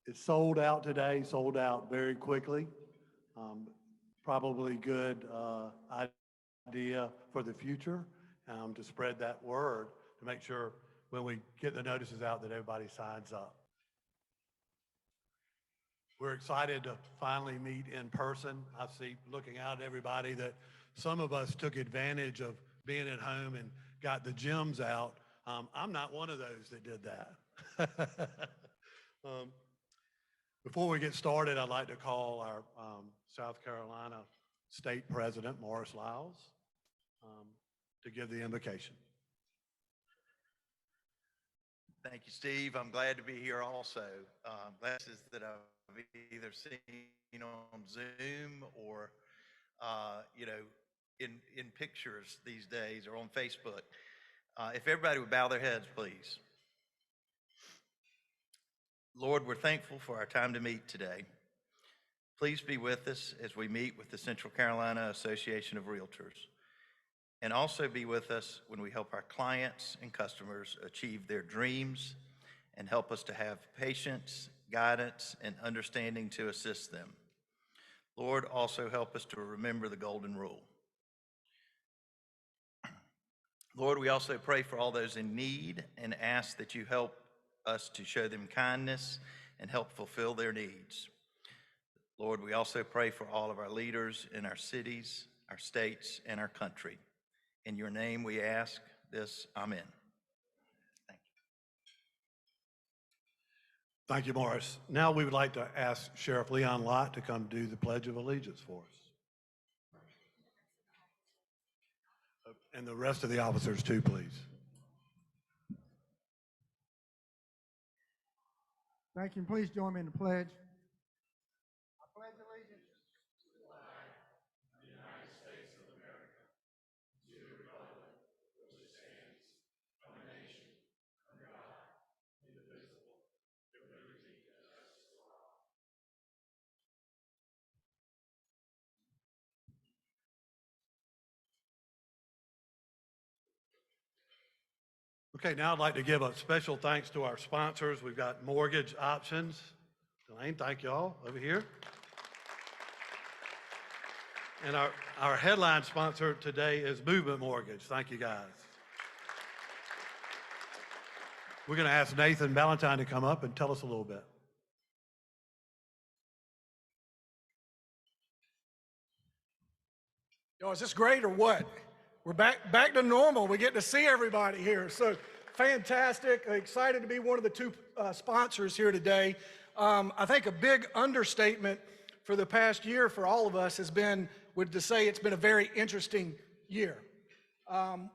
It's sold out today, sold out very quickly. Probably good idea for the future to spread that word to make sure when we get the notices out that everybody signs up. We're excited to finally meet in person. I see, looking out at everybody, that some of us took advantage of being at home and got the gyms out. I'm not one of those that did that. Before we get started, I'd like to call our South Carolina State President, Morris Lyles, to give the invocation. Thank you, Steve. I'm glad to be here also. Glasses that I've either seen on Zoom or, in pictures these days or on Facebook. If everybody would bow their heads, please. Lord, we're thankful for our time to meet today. Please be with us as we meet with the Central Carolina Association of Realtors, and also be with us when we help our clients and customers achieve their dreams and help us to have patience, guidance, and understanding to assist them. Lord, also help us to remember the golden rule. Lord, we also pray for all those in need and ask that you help us to show them kindness and help fulfill their needs. Lord, we also pray for all of our leaders in our cities, our states, and our country. In your name we ask this, amen. Thank you. Thank you, Morris. Now we would like to ask Sheriff Leon Lott to come do the Pledge of Allegiance for us. And the rest of the officers too, please. Thank you. Please join me in the pledge. I pledge allegiance to the flag of the United States of America, to the republic which stands one nation under God, indivisible, with liberty and justice for all. Okay, now I'd like to give a special thanks to our sponsors. We've got Mortgage Options. Delane, thank y'all over here. And our headline sponsor today is Movement Mortgage. Thank you, guys. We're going to ask Nathan Ballantyne to come up and tell us a little bit. Yo, is this great or what? We're back to normal. We get to see everybody here. So fantastic. Excited to be one of the two sponsors here today. I think a big understatement for the past year for all of us has been, to say it's been a very interesting year.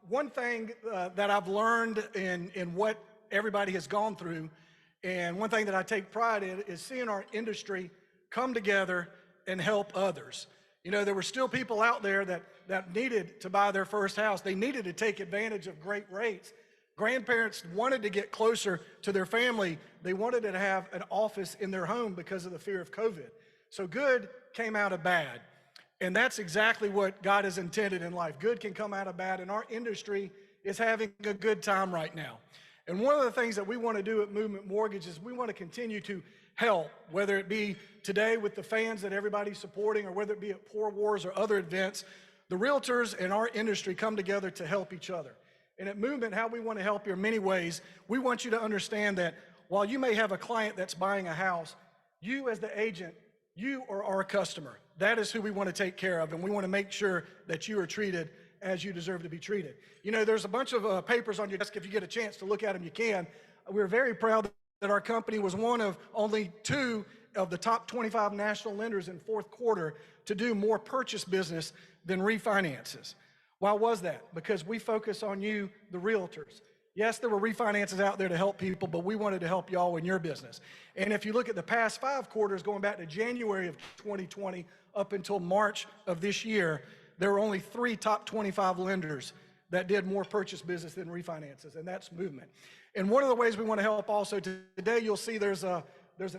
One thing that I've learned in what everybody has gone through, and one thing that I take pride in, is seeing our industry come together and help others. You know, there were still people out there that needed to buy their first house. They needed to take advantage of great rates. Grandparents wanted to get closer to their family. They wanted to have an office in their home because of the fear of COVID. So good came out of bad. And that's exactly what God has intended in life. Good can come out of bad, and our industry is having a good time right now. And one of the things that we want to do at Movement Mortgage is we want to continue to help, whether it be today with the fans that everybody's supporting, or whether it be at Poor Wars or other events. The realtors in our industry come together to help each other. And at Movement, how we want to help you in many ways, we want you to understand that while you may have a client that's buying a house, you as the agent, you are our customer. That is who we want to take care of, and we want to make sure that you are treated as you deserve to be treated. You know, there's a bunch of papers on your desk. If you get a chance to look at them, you can. We're very proud that our company was one of only 2 of the top 25 national lenders in fourth quarter to do more purchase business than refinances. Why was that? Because we focus on you, the realtors. Yes, there were refinances out there to help people, but we wanted to help y'all in your business. And if you look at the past 5 quarters, going back to January of 2020 up until March of this year, there were only 3 top 25 lenders that did more purchase business than refinances, and that's Movement. And one of the ways we want to help also today, you'll see there's an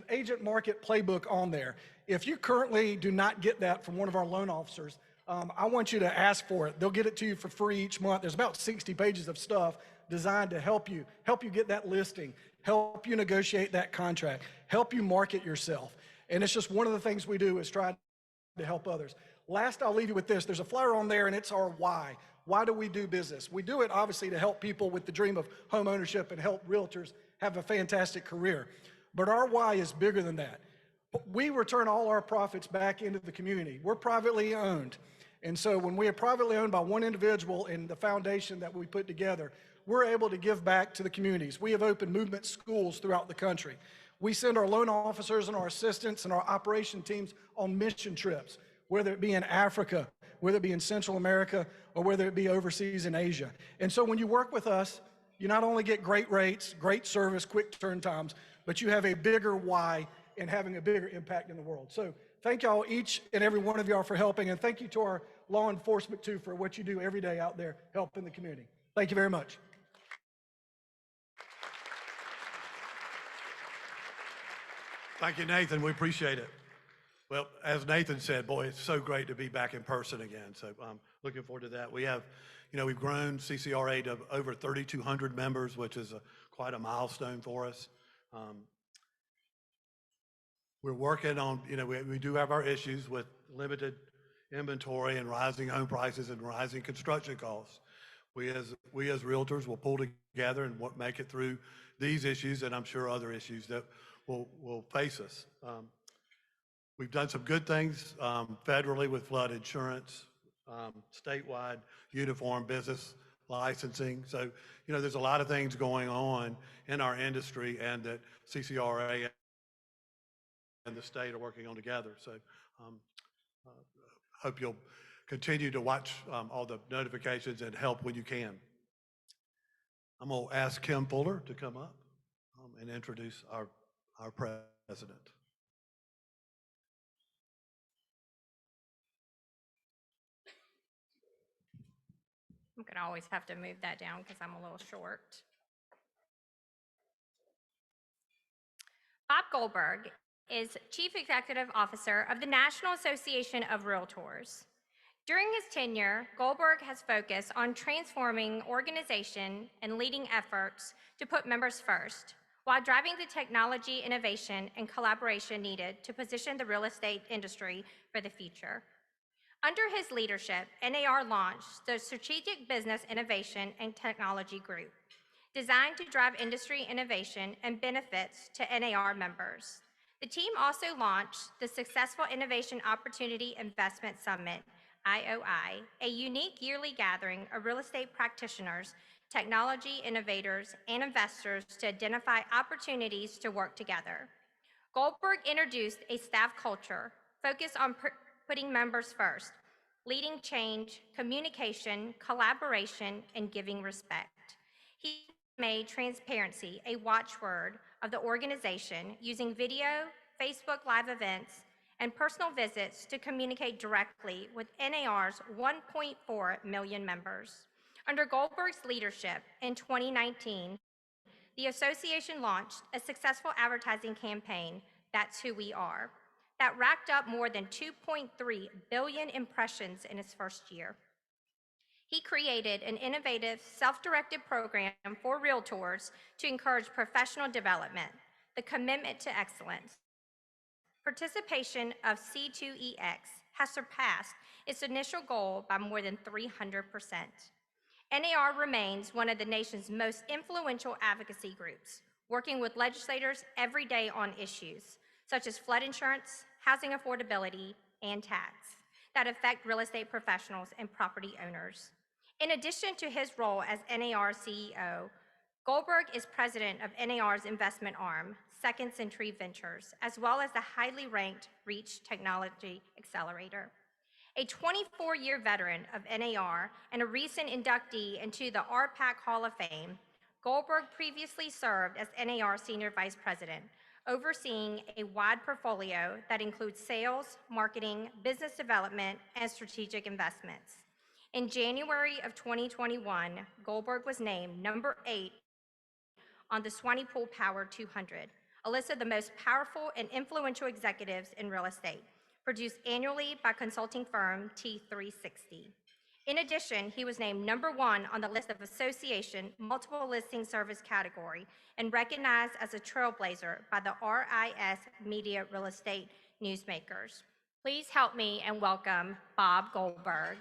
agent market playbook on there. If you currently do not get that from one of our loan officers, I want you to ask for it. They'll get it to you for free each month. There's about 60 pages of stuff designed to help you get that listing, help you negotiate that contract, help you market yourself. And it's just one of the things we do is try to help others. Last, I'll leave you with this. There's a flyer on there, and it's our why. Why do we do business? We do it obviously to help people with the dream of home ownership and help realtors have a fantastic career. But our why is bigger than that. We return all our profits back into the community. We're privately owned. And so when we are privately owned by one individual and the foundation that we put together, we're able to give back to the communities. We have opened movement schools throughout the country. We send our loan officers and our assistants and our operation teams on mission trips, whether it be in Africa, whether it be in Central America, or whether it be overseas in Asia. And so when you work with us, you not only get great rates, great service, quick turn times, but you have a bigger why and having a bigger impact in the world. So thank y'all, each and every one of y'all, for helping, and thank you to our law enforcement too for what you do every day out there helping the community. Thank you very much. Thank you, Nathan. We appreciate it. Well, as Nathan said, boy, it's so great to be back in person again. So I'm looking forward to that. We have, we've grown CCRA to over 3,200 members, which is quite a milestone for us. We're working on, we do have our issues with limited inventory and rising home prices and rising construction costs. We as realtors will pull together and make it through these issues, and I'm sure other issues that will face us. We've done some good things federally with flood insurance, statewide uniform business licensing. So, there's a lot of things going on in our industry, and that CCRA and the state are working on together. So hope you'll continue to watch all the notifications and help when you can. I'm going to ask Kim Fuller to come up and introduce our president. I'm going to always have to move that down because I'm a little short. Bob Goldberg is Chief Executive Officer of the National Association of Realtors. During his tenure, Goldberg has focused on transforming organization and leading efforts to put members first, while driving the technology, innovation, and collaboration needed to position the real estate industry for the future. Under his leadership, NAR launched the Strategic Business Innovation and Technology Group, designed to drive industry innovation and benefits to NAR members. The team also launched the successful Innovation Opportunity Investment Summit, IOI, a unique yearly gathering of real estate practitioners, technology innovators, and investors to identify opportunities to work together. Goldberg introduced a staff culture focused on putting members first, leading change, communication, collaboration, and giving respect. He made transparency a watchword of the organization, using video, Facebook Live events, and personal visits to communicate directly with NAR's 1.4 million members. Under Goldberg's leadership in 2019, the association launched a successful advertising campaign, That's Who We Are, that racked up more than 2.3 billion impressions in its first year. He created an innovative, self-directed program for realtors to encourage professional development, the commitment to excellence. Participation of C2EX has surpassed its initial goal by more than 300%. NAR remains one of the nation's most influential advocacy groups, working with legislators every day on issues such as flood insurance, housing affordability, and tax that affect real estate professionals and property owners. In addition to his role as NAR CEO, Goldberg is president of NAR's investment arm, Second Century Ventures, as well as the highly ranked Reach Technology Accelerator. A 24-year veteran of NAR and a recent inductee into the RPAC Hall of Fame, Goldberg previously served as NAR Senior Vice President, overseeing a wide portfolio that includes sales, marketing, business development, and strategic investments. In January of 2021, Goldberg was named number 8 on the Swanee Pool Power 200, a list of the most powerful and influential executives in real estate, produced annually by consulting firm T360. In addition, he was named #1 on the list of Association Multiple Listing Service category and recognized as a trailblazer by the RIS Media Real Estate Newsmakers. Please help me and welcome Bob Goldberg.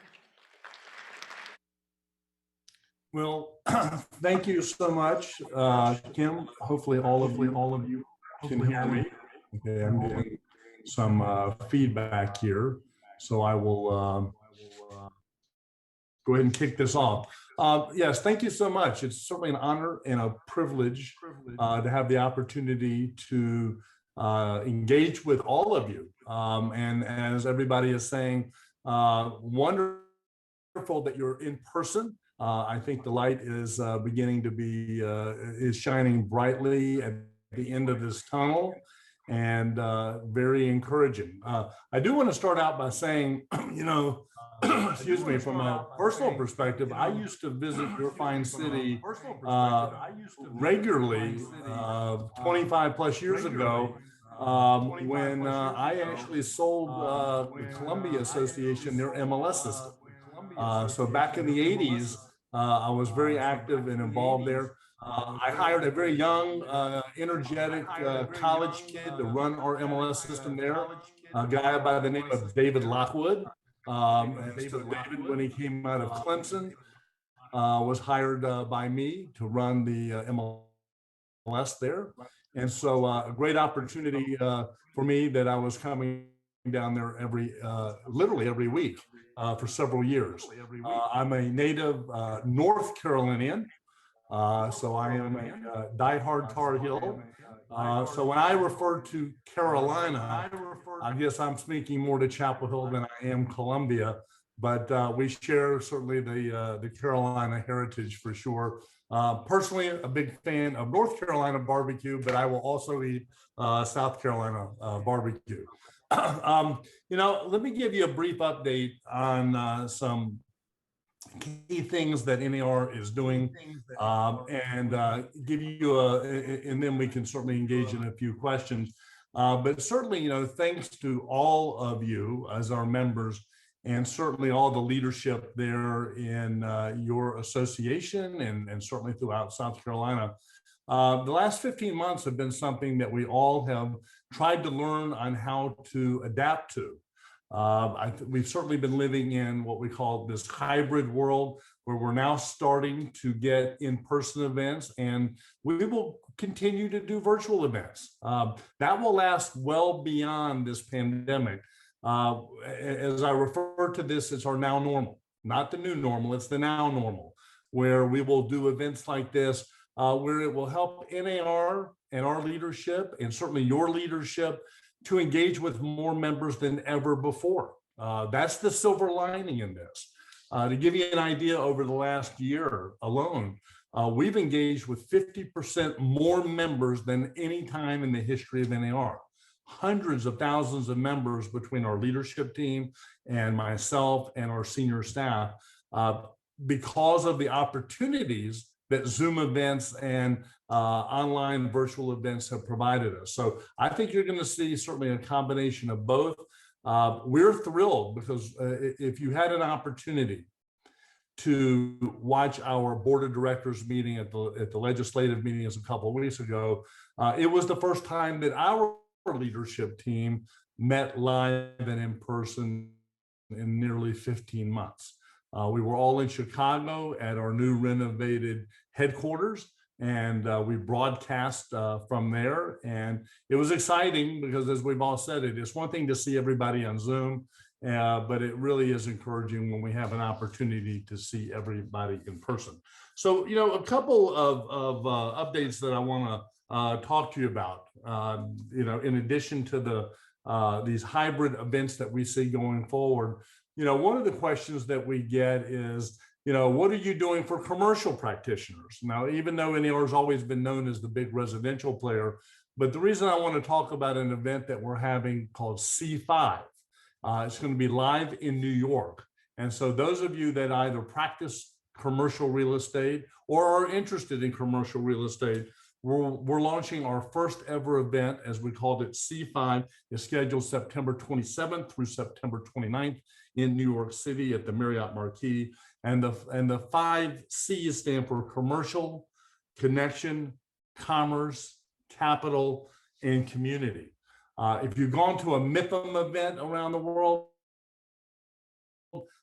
Well, thank you so much, Kim. Hopefully all of you can hear me. Okay, I'm getting some feedback here, so I will go ahead and kick this off. Yes, thank you so much. It's certainly an honor and a privilege to have the opportunity to engage with all of you. And as everybody is saying, wonderful that you're in person. I think the light is beginning to be, is shining brightly at the end of this tunnel, and very encouraging. I do want to start out by saying, you know, excuse me, from a personal perspective, I used to visit your fine city regularly 25 plus years ago, when I actually sold the Columbia Association their MLS system. So back in the 80s, I was very active and involved there. I hired a very young, energetic college kid to run our MLS system there, a guy by the name of David Lockwood. And so David, when he came out of Clemson, was hired by me to run the MLS there. And so a great opportunity for me that I was coming down there literally every week for several years. I'm a native North Carolinian, so I am a diehard Tar Heel. So when I refer to Carolina, I guess I'm speaking more to Chapel Hill than I am Columbia, but we share certainly the Carolina heritage for sure. Personally, a big fan of North Carolina barbecue, but I will also eat South Carolina barbecue. You know, let me give you a brief update on some key things that NAR is doing, and give you and then we can certainly engage in a few questions. But certainly, you know, thanks to all of you as our members, and certainly all the leadership there in your association and certainly throughout South Carolina. The last 15 months have been something that we all have tried to learn on how to adapt to. We've certainly been living in what we call this hybrid world, where we're now starting to get in-person events, and we will continue to do virtual events. That will last well beyond this pandemic. As I refer to this, it's our now normal, not the new normal, it's the now normal, where we will do events like this, where it will help NAR and our leadership, and certainly your leadership, to engage with more members than ever before. That's the silver lining in this. To give you an idea, over the last year alone, we've engaged with 50% more members than any time in the history of NAR. Hundreds of thousands of members between our leadership team and myself and our senior staff, because of the opportunities that Zoom events and online virtual events have provided us. So I think you're going to see certainly a combination of both. We're thrilled because if you had an opportunity to watch our board of directors meeting at the legislative meetings a couple of weeks ago, it was the first time that our leadership team met live and in person in nearly 15 months. We were all in Chicago at our new renovated headquarters, and we broadcast from there. And it was exciting because, as we've all said, it's one thing to see everybody on Zoom, but it really is encouraging when we have an opportunity to see everybody in person. So, you know, a couple of updates that I want to talk to you about, you know, in addition to these hybrid events that we see going forward. You know, one of the questions that we get is, you know, what are you doing for commercial practitioners? Now, even though NAR has always been known as the big residential player, but the reason I want to talk about an event that we're having called C5, it's going to be live in New York. And so those of you that either practice commercial real estate or are interested in commercial real estate, we're launching our first ever event, as we called it, C5. It's scheduled September 27th through September 29th in New York City at the Marriott Marquis. And the 5 C's stand for commercial, connection, commerce, capital, and community. If you've gone to a MIPIM event around the world,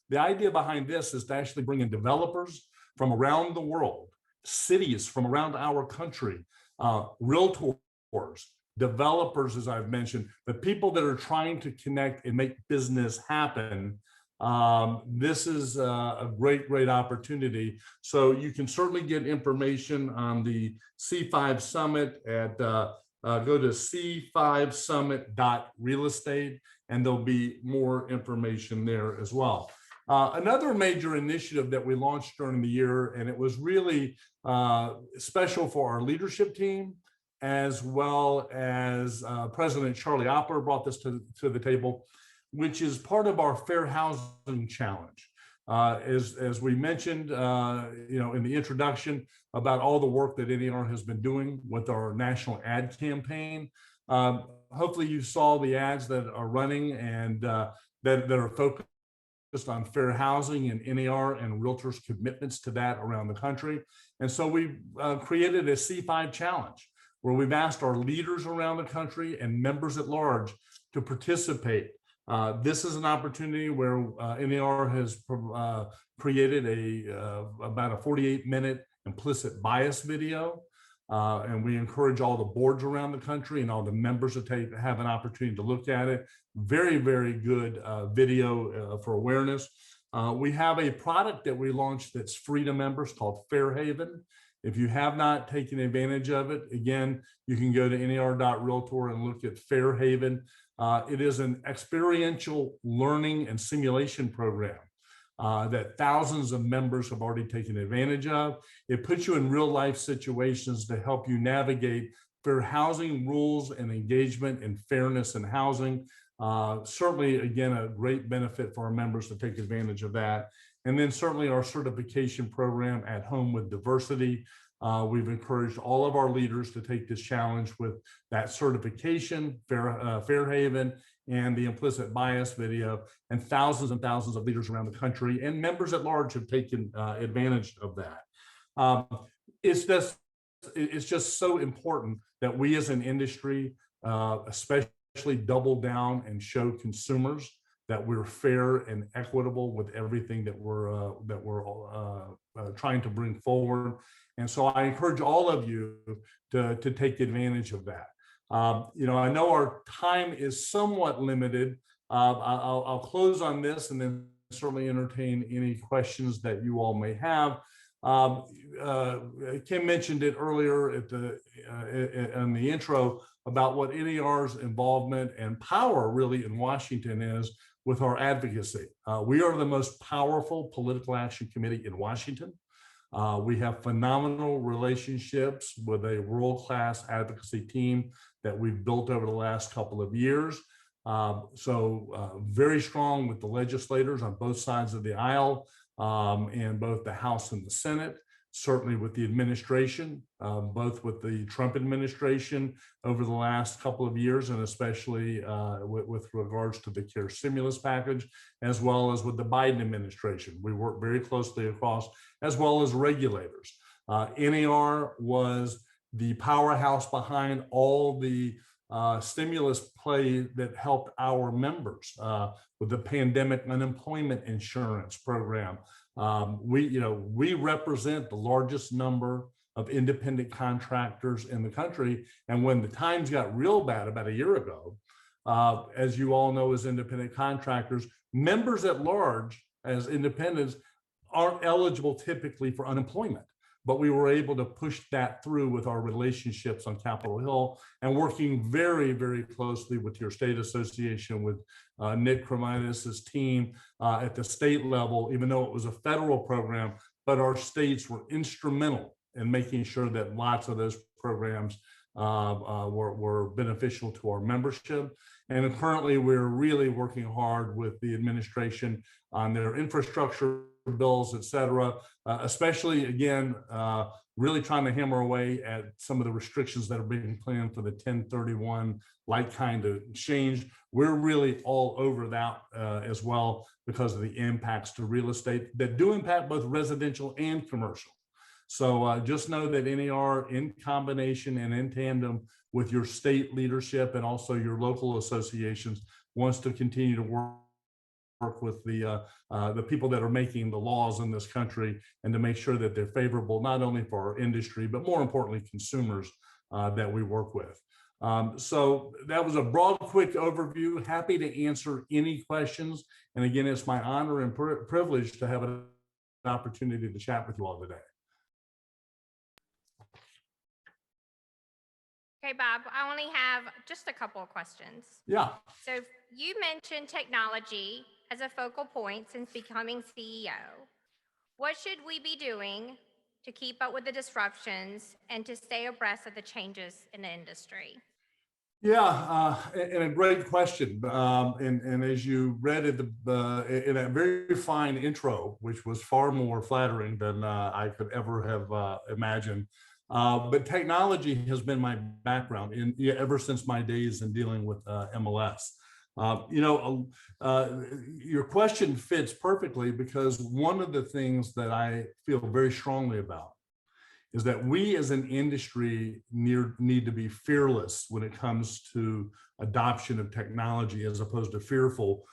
the idea behind this is to actually bring in developers from around the world, cities from around our country, realtors, developers, as I've mentioned, the people that are trying to connect and make business happen. This is a great opportunity. So you can certainly get information on the C5 Summit at go to c5summit.realestate, and there'll be more information there as well. Another major initiative that we launched during the year, and it was really special for our leadership team, as well as President Charlie Opper brought this to the table, which is part of our Fair Housing Challenge. As we mentioned, in the introduction about all the work that NAR has been doing with our national ad campaign. Hopefully you saw the ads that are running and that are focused on fair housing and NAR and realtors' commitments to that around the country. And so we created a C5 challenge where we've asked our leaders around the country and members at large to participate. This is an opportunity where NAR has created about a 48-minute implicit bias video. And we encourage all the boards around the country and all the members to have an opportunity to look at it. Very good video for awareness. We have a product that we launched that's free to members called Fairhaven. If you have not taken advantage of it, again, you can go to nar.realtor and look at Fairhaven. It is an experiential learning and simulation program that thousands of members have already taken advantage of. It puts you in real life situations to help you navigate fair housing rules and engagement and fairness in housing. Certainly, again, a great benefit for our members to take advantage of that. And then certainly our certification program, At Home with Diversity. We've encouraged all of our leaders to take this challenge with that certification, Fairhaven, and the implicit bias video, and thousands of leaders around the country and members at large have taken advantage of that. It's just so important that we as an industry, especially double down and show consumers that we're fair and equitable with everything that we're trying to bring forward. And so I encourage all of you to take advantage of that. I know our time is somewhat limited. I'll close on this and then certainly entertain any questions that you all may have. Kim mentioned it earlier in the intro about what NAR's involvement and power really in Washington is with our advocacy. We are the most powerful political action committee in Washington. We have phenomenal relationships with a world-class advocacy team that we've built over the last couple of years. Very strong with the legislators on both sides of the aisle, in both the House and the Senate, certainly with the administration, both with the Trump administration over the last couple of years, and especially with regards to the CARE stimulus package, as well as with the Biden administration. We work very closely across, as well as regulators. NAR was the powerhouse behind all the stimulus play that helped our members with the pandemic unemployment insurance program. We represent the largest number of independent contractors in the country. And when the times got real bad about a year ago, as you all know, as independent contractors, members at large as independents aren't eligible typically for unemployment. But we were able to push that through with our relationships on Capitol Hill and working very, very closely with your state association, with Nick Kremitis' team at the state level, even though it was a federal program, but our states were instrumental in making sure that lots of those programs were beneficial to our membership. And currently we're really working hard with the administration on their infrastructure bills, et cetera, especially again, really trying to hammer away at some of the restrictions that are being planned for the 1031 like kind of exchange. We're really all over that as well because of the impacts to real estate that do impact both residential and commercial. So just know that NAR, in combination and in tandem with your state leadership and also your local associations, wants to continue to work with the people that are making the laws in this country and to make sure that they're favorable not only for our industry, but more importantly, consumers that we work with. So that was a broad, quick overview. Happy to answer any questions. And again, it's my honor and privilege to have an opportunity to chat with you all today. Okay, Bob, I only have just a couple of questions. Yeah. So you mentioned technology as a focal point since becoming CEO. What should we be doing to keep up with the disruptions and to stay abreast of the changes in the industry? Yeah, and a great question. And as you read in in a very fine intro, which was far more flattering than I could ever have imagined. But technology has been my background ever since my days in dealing with MLS. Your question fits perfectly because one of the things that I feel very strongly about is that we as an industry need to be fearless when it comes to adoption of technology as opposed to fearful.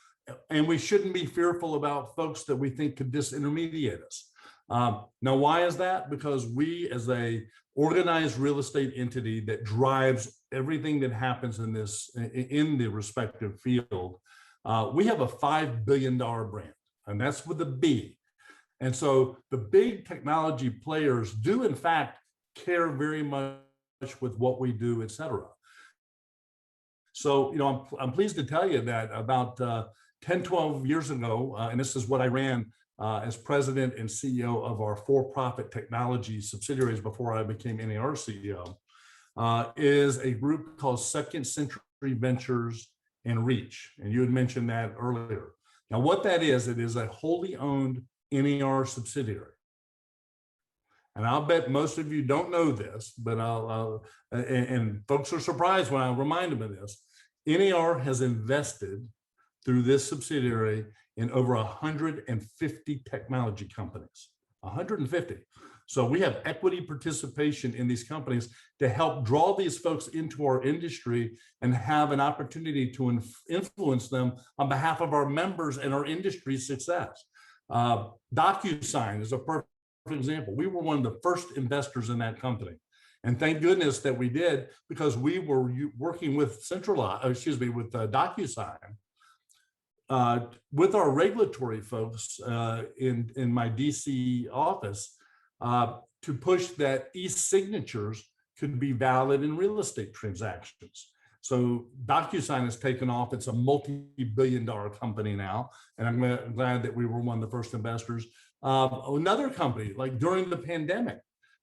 And we shouldn't be fearful about folks that we think could disintermediate us. Now, why is that? Because we as a organized real estate entity that drives everything that happens in the respective field, we have a $5 billion brand, and that's with a B. And so the big technology players do, in fact, care very much with what we do, et cetera. So, I'm pleased to tell you that about 10, 12 years ago, and this is what I ran as president and CEO of our for-profit technology subsidiaries before I became NAR CEO, is a group called Second Century Ventures and Reach. And you had mentioned that earlier. Now, what that is, it is a wholly owned NAR subsidiary. And I'll bet most of you don't know this, but and folks are surprised when I remind them of this. NAR has invested through this subsidiary in over 150 technology companies, 150. So we have equity participation in these companies to help draw these folks into our industry and have an opportunity to influence them on behalf of our members and our industry's success. DocuSign is a perfect example. We were one of the first investors in that company. And thank goodness that we did, because we were working with DocuSign with our regulatory folks in my DC office to push that e-signatures could be valid in real estate transactions. So DocuSign has taken off. It's a multi-billion-dollar company now, and I'm glad that we were one of the first investors. Another company, like during the pandemic,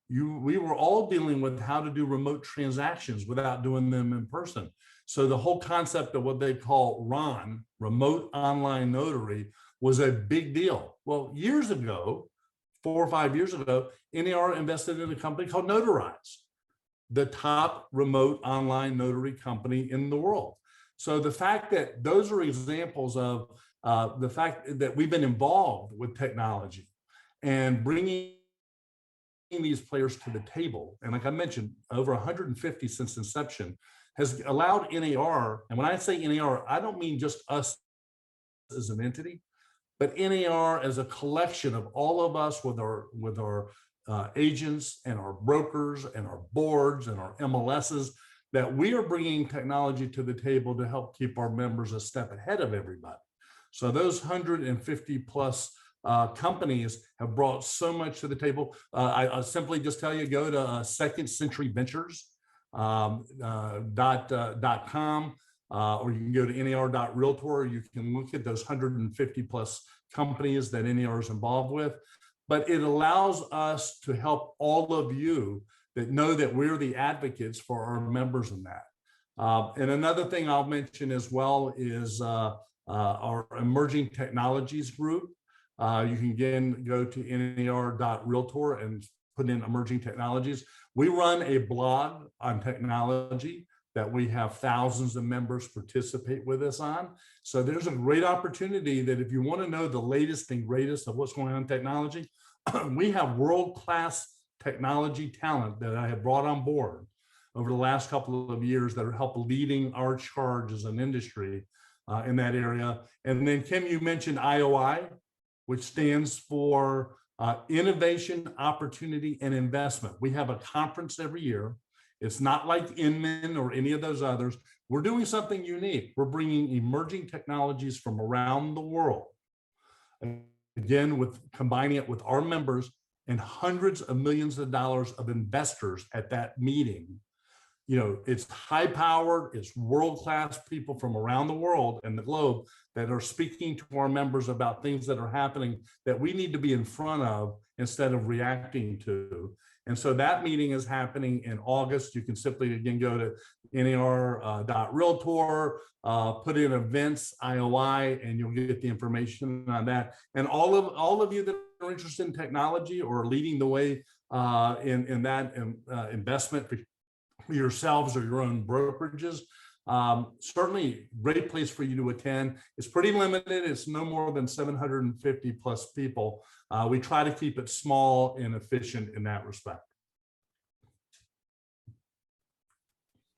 we were all dealing with how to do remote transactions without doing them in person. So the whole concept of what they call RON, remote online notary, was a big deal. Well, years ago, 4 or 5 years ago, NAR invested in a company called Notarize, the top remote online notary company in the world. So the fact that those are examples of the fact that we've been involved with technology and bringing these players to the table, and like I mentioned, over 150 since inception, has allowed NAR, and when I say NAR, I don't mean just us as an entity, but NAR as a collection of all of us with our agents and our brokers and our boards and our MLSs, that we are bringing technology to the table to help keep our members a step ahead of everybody. So those 150 plus companies have brought so much to the table. I'll simply just tell you, go to Second Century Ventures .com, or you can go to nar.realtor. You can look at those 150 plus companies that NAR is involved with. But it allows us to help all of you that know that we're the advocates for our members in that. And another thing I'll mention as well is our emerging technologies group. You can again go to nar.realtor and put in emerging technologies. We run a blog on technology that we have thousands of members participate with us on. So there's a great opportunity that if you want to know the latest and greatest of what's going on in technology, we have world-class technology talent that I have brought on board over the last couple of years that are helping leading our charge as an industry in that area. And then Kim, you mentioned IOI, which stands for Innovation, Opportunity, and Investment. We have a conference every year. It's not like Inman or any of those others. We're doing something unique. We're bringing emerging technologies from around the world. And again, with combining it with our members and hundreds of millions of dollars of investors at that meeting. You know, it's high powered, it's world-class people from around the world and the globe that are speaking to our members about things that are happening that we need to be in front of instead of reacting to. And so that meeting is happening in August. You can simply, again, go to ner.realtor, put in events, IOI, and you'll get the information on that. And all of you that are interested in technology or leading the way in that investment for yourselves or your own brokerages, certainly great place for you to attend. It's pretty limited. It's no more than 750 plus people. We try to keep it small and efficient in that respect.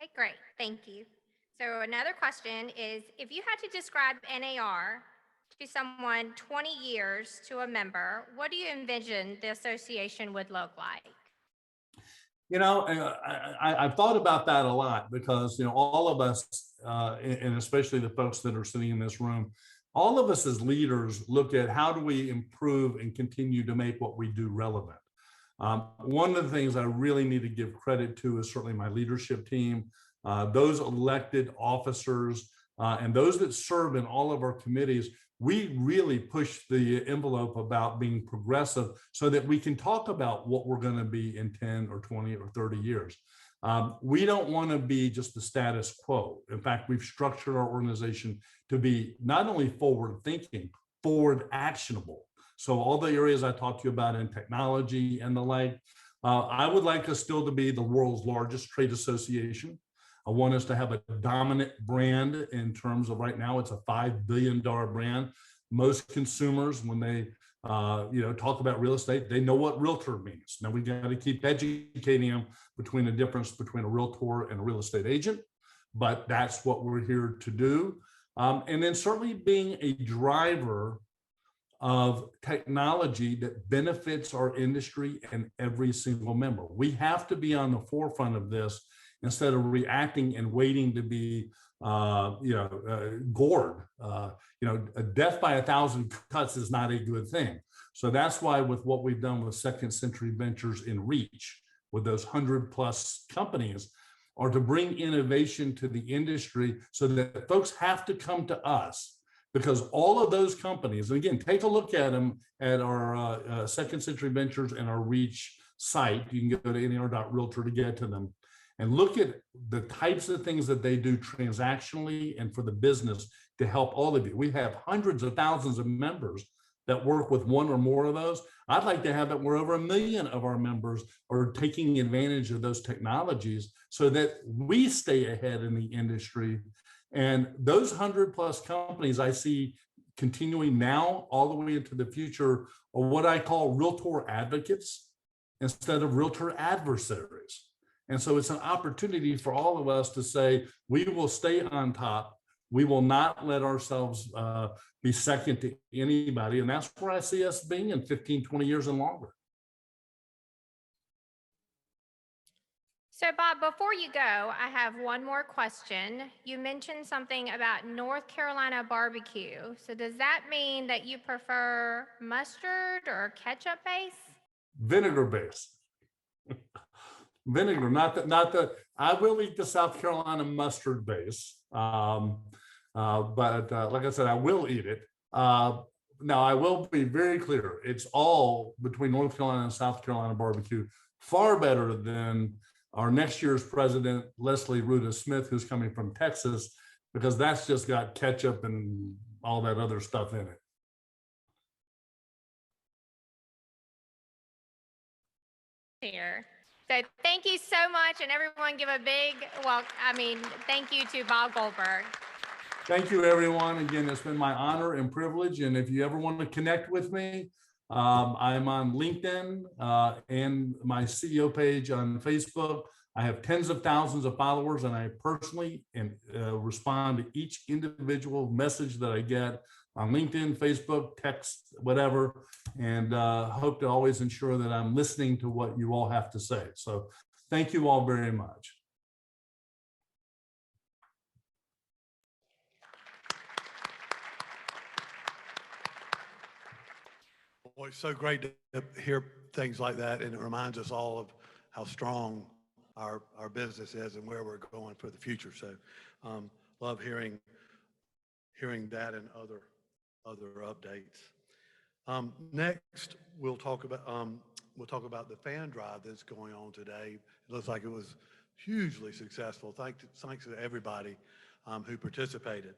Okay, great, thank you. So another question is, if you had to describe NAR to someone 20 years to a member, what do you envision the association would look like? You know, I've thought about that a lot because, you know, all of us, and especially the folks that are sitting in this room, all of us as leaders look at how do we improve and continue to make what we do relevant. One of the things I really need to give credit to is certainly my leadership team, those elected officers, and those that serve in all of our committees. We really push the envelope about being progressive so that we can talk about what we're going to be in 10 or 20 or 30 years. We don't want to be just the status quo. In fact, we've structured our organization to be not only forward thinking, forward actionable. So all the areas I talked to you about in technology and the like, I would like us still to be the world's largest trade association. I want us to have a dominant brand in terms of right now, it's a $5 billion brand. Most consumers, when they talk about real estate, they know what realtor means. Now we got to keep educating them between the difference between a realtor and a real estate agent, but that's what we're here to do. And then certainly being a driver of technology that benefits our industry and every single member. We have to be on the forefront of this instead of reacting and waiting to be, gored. A death by 1,000 cuts is not a good thing. So that's why with what we've done with Second Century Ventures in Reach, with those 100+ companies, are to bring innovation to the industry so that folks have to come to us, because all of those companies, and again, take a look at them at our Second Century Ventures and our Reach site. You can go to ner.realtor to get to them. And look at the types of things that they do transactionally and for the business to help all of you. We have hundreds of thousands of members that work with one or more of those. I'd like to have it where over 1 million of our members are taking advantage of those technologies so that we stay ahead in the industry. And those 100+ companies I see continuing now all the way into the future are what I call realtor advocates instead of realtor adversaries. And so it's an opportunity for all of us to say, we will stay on top. We will not let ourselves be second to anybody. And that's where I see us being in 15, 20 years and longer. So Bob, before you go, I have one more question. You mentioned something about North Carolina barbecue. So does that mean that you prefer mustard or ketchup base? Vinegar base. Vinegar, not the. I will eat the South Carolina mustard base, but like I said, I will eat it. Now, I will be very clear. It's all between North Carolina and South Carolina barbecue, far better than our next year's president, Leslie Ruda Smith, who's coming from Texas, because that's just got ketchup and all that other stuff in it. here. So thank you so much, and everyone give a big, thank you to Bob Goldberg. Thank you, everyone. Again, it's been my honor and privilege. And if you ever want to connect with me, I'm on LinkedIn and my CEO page on Facebook. I have tens of thousands of followers, and I personally respond to each individual message that I get on LinkedIn, Facebook, text, whatever, and hope to always ensure that I'm listening to what you all have to say. So thank you all very much. Boy, it's so great to hear things like that, and it reminds us all of how strong our business is and where we're going for the future. So love hearing that and other updates. Next, we'll talk about the fan drive that's going on today. It looks like it was hugely successful. Thanks to everybody who participated.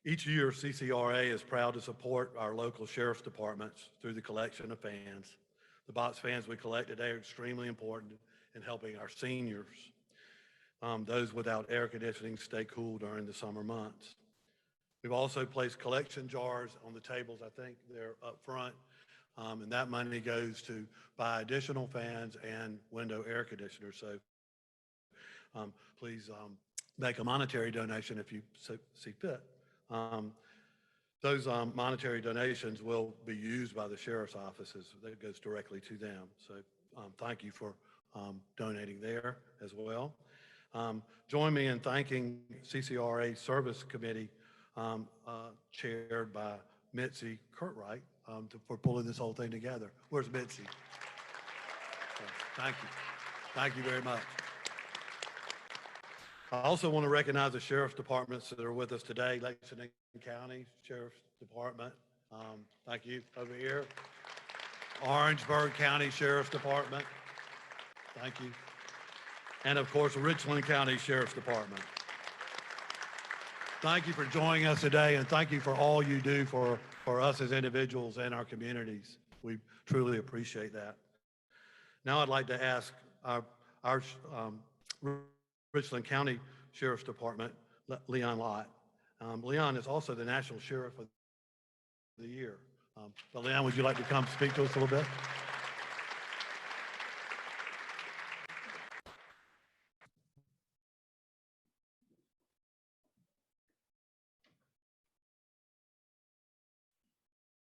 Each year, CCRA is proud to support our local sheriff's departments through the collection of fans. The box fans we collect today are extremely important in helping our seniors, those without air conditioning, stay cool during the summer months. We've also placed collection jars on the tables. I think they're up front, and that money goes to buy additional fans and window air conditioners. So please make a monetary donation if you see fit. Those monetary donations will be used by the sheriff's offices. That goes directly to them. So thank you for donating there as well. Join me in thanking CCRA Service Committee chaired by Mitzi Curtright for pulling this whole thing together. Where's Mitzi? Thank you. Thank you very much. I also want to recognize the sheriff's departments that are with us today. Lexington County Sheriff's Department. Thank you over here. Orangeburg County Sheriff's Department. Thank you. And of course, Richland County Sheriff's Department. Thank you for joining us today, and thank you for all you do for us as individuals and our communities. We truly appreciate that. Now I'd like to ask our Richland County Sheriff's Department, Leon Lott. Leon is also the National Sheriff of the Year. So Leon, would you like to come speak to us a little bit?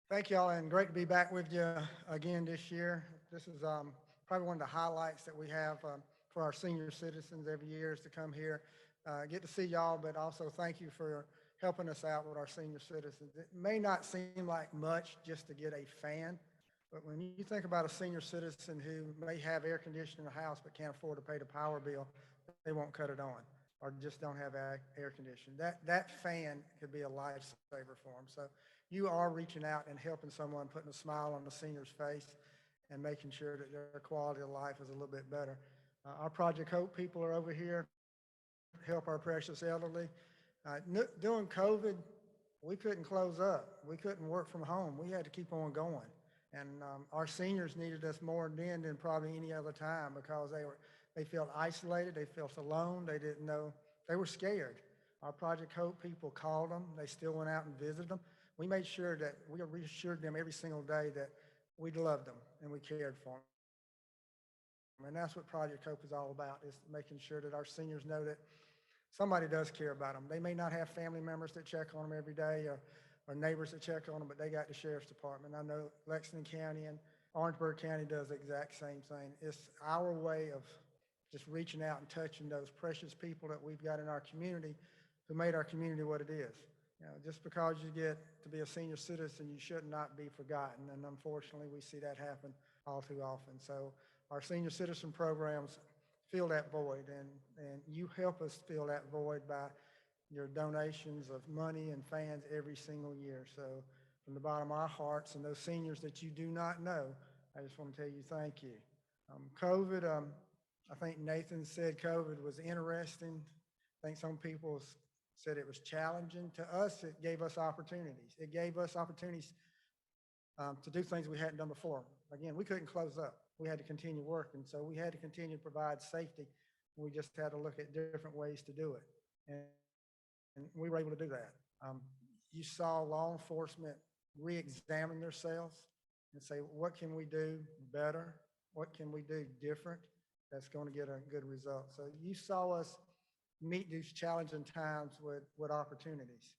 Thank y'all, and great to be back with you again this year. This is probably one of the highlights that we have for our senior citizens every year is to come here, get to see y'all, but also thank you for helping us out with our senior citizens. It may not seem like much just to get a fan, but when you think about a senior citizen who may have air conditioning in the house but can't afford to pay the power bill, they won't cut it on or just don't have air conditioning. That fan could be a lifesaver for them. So you are reaching out and helping someone, putting a smile on the senior's face and making sure that their quality of life is a little bit better. Our Project Hope people are over here to help our precious elderly. During COVID, we couldn't close up. We couldn't work from home. We had to keep on going. And our seniors needed us more then than probably any other time because they felt isolated, they felt alone, they didn't know, they were scared. Our Project Hope people called them, they still went out and visited them. We made sure that we reassured them every single day that we loved them and we cared for them. And that's what Project Hope is all about, is making sure that our seniors know that somebody does care about them. They may not have family members that check on them every day or neighbors that check on them, but they got the sheriff's department. I know Lexington County and Orangeburg County does the exact same thing. It's our way of just reaching out and touching those precious people that we've got in our community who made our community what it is. You know, just because you get to be a senior citizen, you should not be forgotten. And unfortunately, we see that happen all too often. So our senior citizen programs fill that void, and you help us fill that void by your donations of money and fans every single year. So from the bottom of our hearts and those seniors that you do not know, I just want to tell you thank you. COVID, I think Nathan said COVID was interesting. I think some people said it was challenging. To us, it gave us opportunities. It gave us opportunities to do things we hadn't done before. Again, we couldn't close up. we had to continue working. So we had to continue to provide safety. We just had to look at different ways to do it. And we were able to do that. You saw law enforcement re-examine themselves and say, what can we do better? What can we do different that's going to get a good result? So you saw us meet these challenging times with opportunities.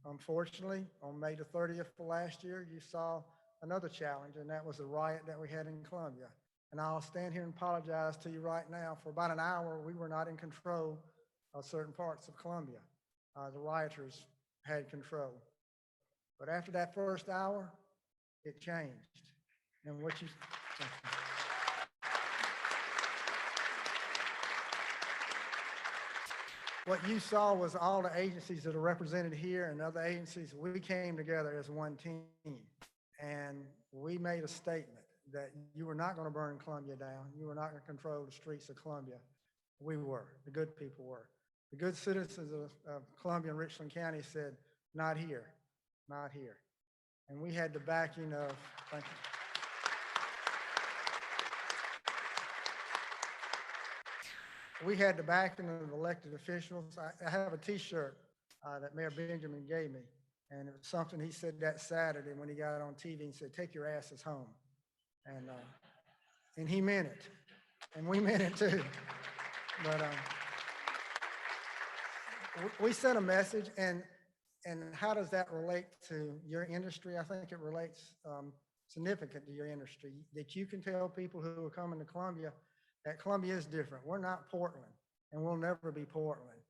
Unfortunately, on May the 30th of last year, you saw another challenge, and that was the riot that we had in Columbia. And I'll stand here and apologize to you right now. For about an hour, we were not in control of certain parts of Columbia. The rioters had control. But after that first hour, it changed. And what you saw was all the agencies that are represented here and other agencies, we came together as one team. And we made a statement that you were not going to burn Columbia down. You were not going to control the streets of Columbia. We were. The good people were. The good citizens of Columbia and Richland County said, not here, not here. And we had the backing of, thank you. We had the backing of elected officials. I have a t-shirt that Mayor Benjamin gave me. And it was something he said that Saturday when he got on TV and said, take your asses home. And he meant it. And we meant it too. But we sent a message, and how does that relate to your industry? I think it relates significant to your industry, that you can tell people who are coming to Columbia that Columbia is different. We're not Portland, and we'll never be Portland.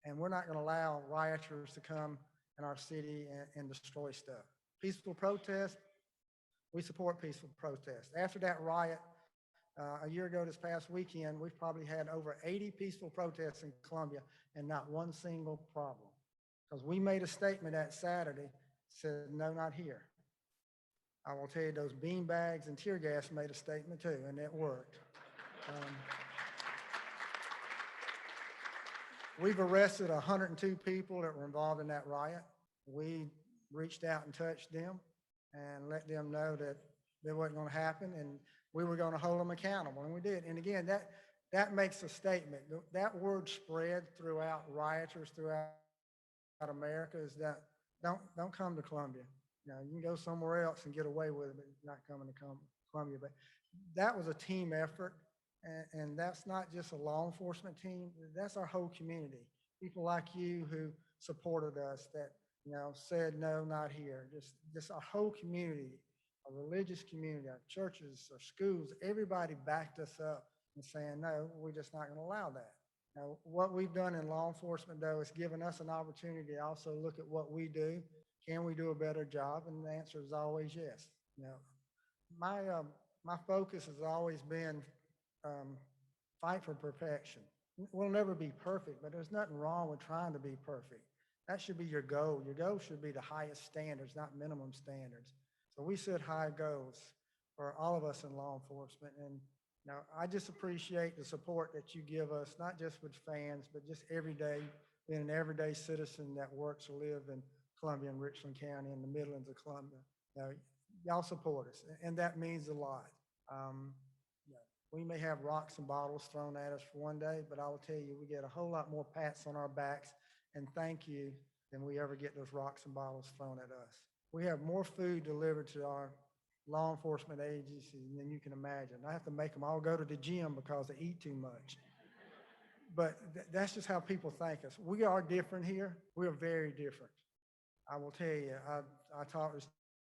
And we're not going to allow rioters to come in our city and destroy stuff. Peaceful protest, we support peaceful protest. After that riot, a year ago this past weekend, we've probably had over 80 peaceful protests in Columbia and not one single problem. Because we made a statement that Saturday, said, no, not here. I will tell you, those bean bags and tear gas made a statement too, and it worked. We've arrested 102 people that were involved in that riot. We reached out and touched them and let them know that that wasn't going to happen, and we were going to hold them accountable, and we did. And again, that makes a statement. That word spread throughout rioters throughout America is that don't come to Columbia. You know, you can go somewhere else and get away with it, but not coming to Columbia. But that was a team effort, and that's not just a law enforcement team. That's our whole community. People like you who supported us, that said no, not here. Just our whole community, our religious community, our churches, our schools. Everybody backed us up and saying no, we're just not going to allow that. Now, what we've done in law enforcement, though, is given us an opportunity to also look at what we do. Can we do a better job? And the answer is always yes. My focus has always been fight for perfection. We'll never be perfect, but there's nothing wrong with trying to be perfect. That should be your goal. Your goal should be the highest standards, not minimum standards. So we set high goals for all of us in law enforcement. And I just appreciate the support that you give us, not just with fans, but just every day, being an everyday citizen that works or lives in Columbia and Richland County in the Midlands of Columbia. Y'all support us, and that means a lot. We may have rocks and bottles thrown at us for one day, but I will tell you, we get a whole lot more pats on our backs and thank you than we ever get those rocks and bottles thrown at us. We have more food delivered to our law enforcement agencies than you can imagine. I have to make them all go to the gym because they eat too much. But that's just how people thank us. We are different here. We are very different. I will tell you, I talk with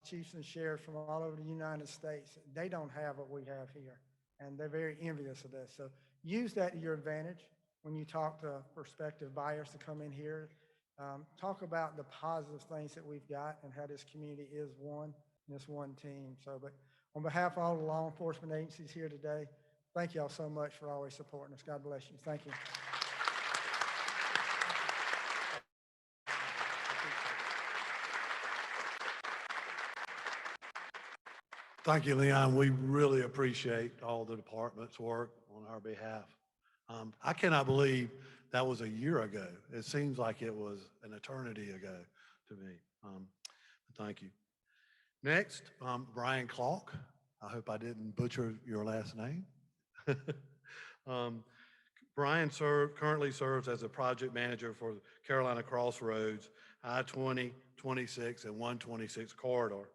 chiefs and sheriffs from all over the United States. They don't have what we have here, and they're very envious of this. So use that to your advantage when you talk to prospective buyers to come in here. Talk about the positive things that we've got and how this community is one, and this one team. So, but on behalf of all the law enforcement agencies here today, thank y'all so much for always supporting us. God bless you. Thank you. Thank you, Leon. We really appreciate all the department's work on our behalf. I cannot believe that was a year ago. It seems like it was an eternity ago to me. Thank you. Next, Brian Clark. I hope I didn't butcher your last name. Um, Brian currently serves as a project manager for the Carolina Crossroads, I-20, 26, and 126 corridor,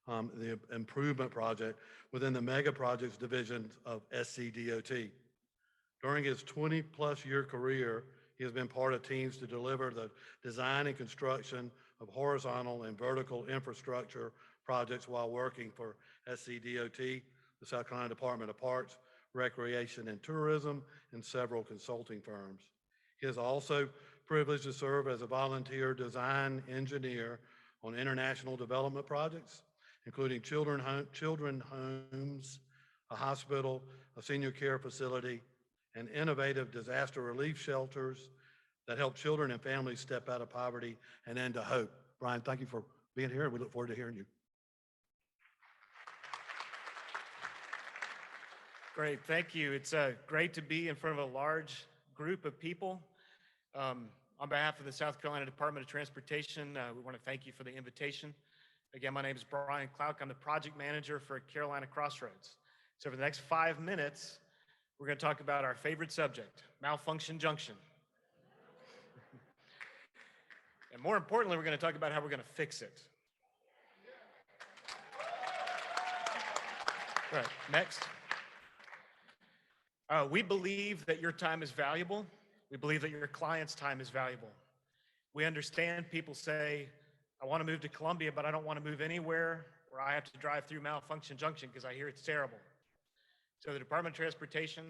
the improvement project within the mega projects division of SCDOT. During his 20-plus year career, he has been part of teams to deliver the design and construction of horizontal and vertical infrastructure projects while working for SCDOT, the South Carolina Department of Parks, Recreation and Tourism, and several consulting firms. He is also privileged to serve as a volunteer design engineer on international development projects, including children homes, a hospital, a senior care facility, and innovative disaster relief shelters that help children and families step out of poverty and into hope. Brian, thank you for being here, and we look forward to hearing you. Great, thank you. It's great to be in front of a large group of people. On behalf of the South Carolina Department of Transportation, we want to thank you for the invitation. Again, my name is Brian Klauck. I'm the project manager for Carolina Crossroads. So for the next 5 minutes, we're going to talk about our favorite subject, malfunction junction. And more importantly, we're going to talk about how we're going to fix it. All right, next. We believe that your time is valuable. We believe that your client's time is valuable. We understand people say, I want to move to Columbia, but I don't want to move anywhere where I have to drive through Malfunction Junction because I hear it's terrible. So the Department of Transportation,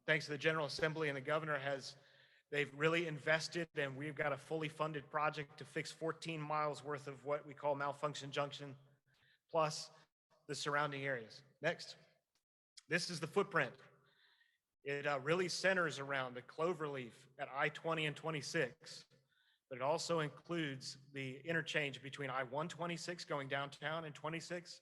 thanks to the General Assembly and the governor, they've really invested, and we've got a fully funded project to fix 14 miles worth of what we call Malfunction Junction, plus the surrounding areas. Next. This is the footprint. It really centers around the cloverleaf at I-20 and 26, but it also includes the interchange between I-126 going downtown and 26,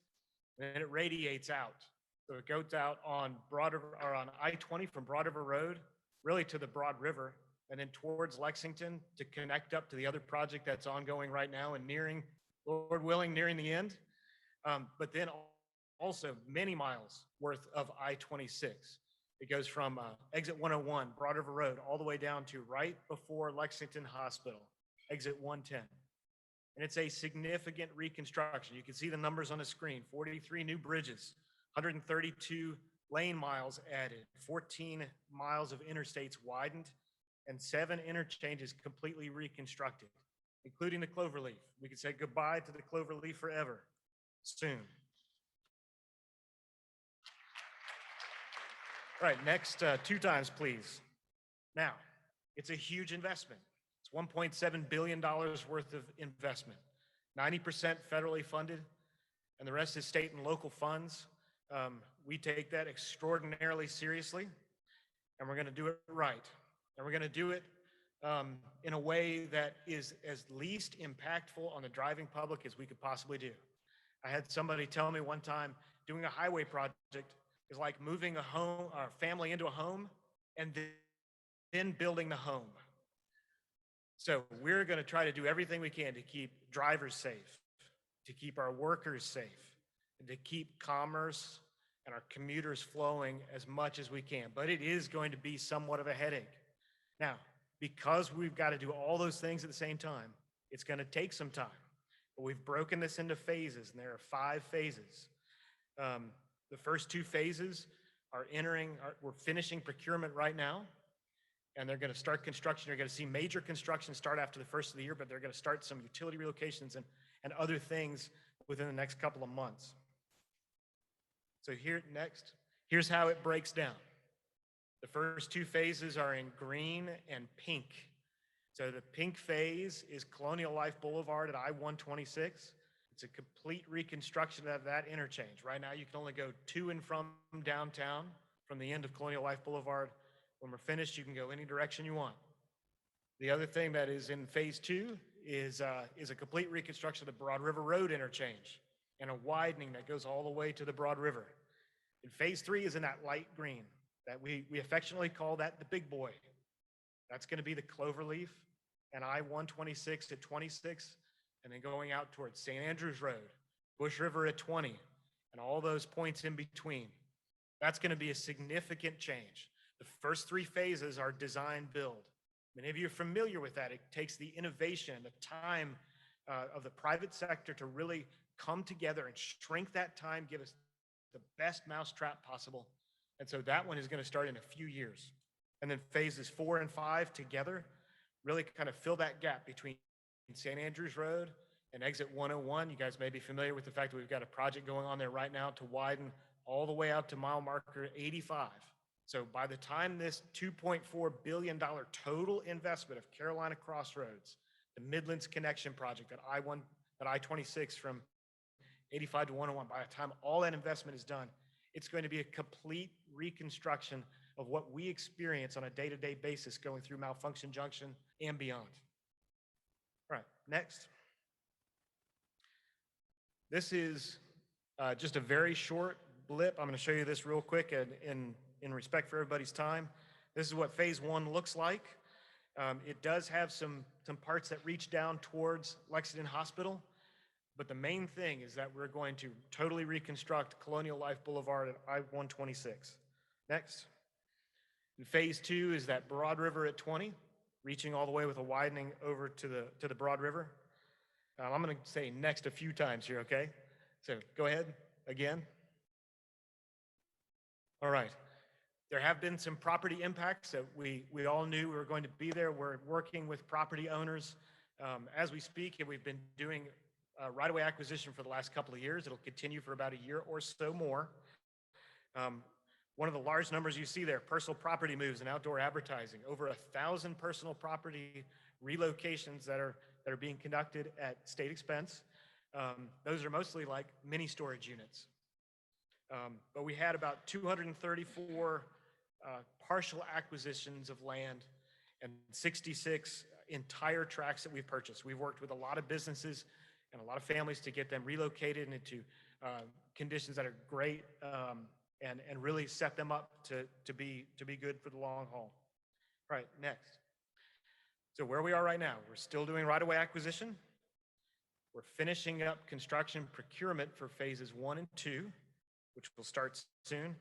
and then it radiates out. So it goes out on on I-20 from Broad River Road, really to the Broad River, and then towards Lexington to connect up to the other project that's ongoing right now and nearing, Lord willing, nearing the end. But then also many miles worth of I-26. It goes from exit 101, Broad River Road, all the way down to right before Lexington Hospital, exit 110. And it's a significant reconstruction. You can see the numbers on the screen, 43 new bridges, 132 lane miles added, 14 miles of interstates widened, and 7 interchanges completely reconstructed, including the cloverleaf. We can say goodbye to the cloverleaf forever soon. All right, next 2 times, please. Now, it's a huge investment. It's $1.7 billion worth of investment, 90% federally funded, and the rest is state and local funds. We take that extraordinarily seriously, and we're going to do it right. And we're going to do it in a way that is as least impactful on the driving public as we could possibly do. I had somebody tell me one time, doing a highway project is like moving a home, our family into a home, and then building the home. So we're going to try to do everything we can to keep drivers safe, to keep our workers safe, and to keep commerce and our commuters flowing as much as we can. But it is going to be somewhat of a headache. Now, because we've got to do all those things at the same time, it's going to take some time. But we've broken this into phases, and there are 5 phases. The first 2 phases are we're finishing procurement right now, and they're going to start construction. You're going to see major construction start after the first of the year, but they're going to start some utility relocations and other things within the next couple of months. So here's how it breaks down. The first 2 phases are in green and pink. So the pink phase is Colonial Life Boulevard at I-126. It's a complete reconstruction of that interchange. Right now, you can only go to and from downtown from the end of Colonial Life Boulevard. When we're finished, you can go any direction you want. The other thing that is in phase 2 is a complete reconstruction of the Broad River Road interchange and a widening that goes all the way to the Broad River. And phase 3 is in that light green that we affectionately call that the big boy. That's going to be the Cloverleaf and I-126 at 26, and then going out towards St. Andrews Road, Bush River at 20, and all those points in between. That's going to be a significant change. The first 3 phases are design build. Many of you are familiar with that. It takes the innovation, the time of the private sector to really come together and shrink that time, give us the best mousetrap possible. And so that one is going to start in a few years. And then phases 4 and 5 together really kind of fill that gap between St. Andrews Road and exit 101. You guys may be familiar with the fact that we've got a project going on there right now to widen all the way out to mile marker 85. So by the time this $2.4 billion total investment of Carolina Crossroads, the Midlands Connection Project, that I-26 from 85 to 101, by the time all that investment is done, it's going to be a complete reconstruction of what we experience on a day-to-day basis going through Malfunction Junction and beyond. All right, next. This is just a very short blip. I'm going to show you this real quick in respect for everybody's time. This is what phase 1 looks like. It does have some parts that reach down towards Lexington Hospital, but the main thing is that we're going to totally reconstruct Colonial Life Boulevard at I-126. Next. And phase 2 is that Broad River at 20, reaching all the way with a widening over to the Broad River. I'm going to say next a few times here, okay? So go ahead again. All right. There have been some property impacts that we all knew we were going to be there. We're working with property owners as we speak, and we've been doing right-of-way acquisition for the last couple of years. It'll continue for about a year or so more. One of the large numbers you see there, personal property moves and outdoor advertising, over 1,000 personal property relocations that are being conducted at state expense. Those are mostly like mini storage units. But we had about 234 partial acquisitions of land and 66 entire tracts that we've purchased. We've worked with a lot of businesses and a lot of families to get them relocated into conditions that are great and really set them up to be good for the long haul. All right, next. So where we are right now, we're still doing right-of-way acquisition. We're finishing up construction procurement for phases 1 and 2, which will start soon.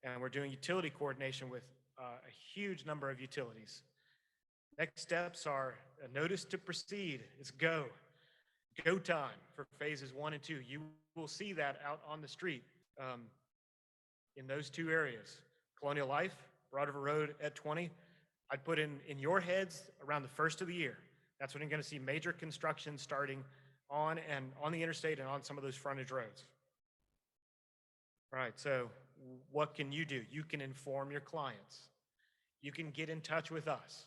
And we're doing utility coordination with a huge number of utilities. Next steps are a notice to proceed. It's go time for phases 1 and 2. You will see that out on the street in those 2 areas. Colonial Life, Broad River Road at 20. I'd put in your heads around the first of the year. That's when you're going to see major construction starting on the interstate and on some of those frontage roads. All right, so what can you do? You can inform your clients. You can get in touch with us.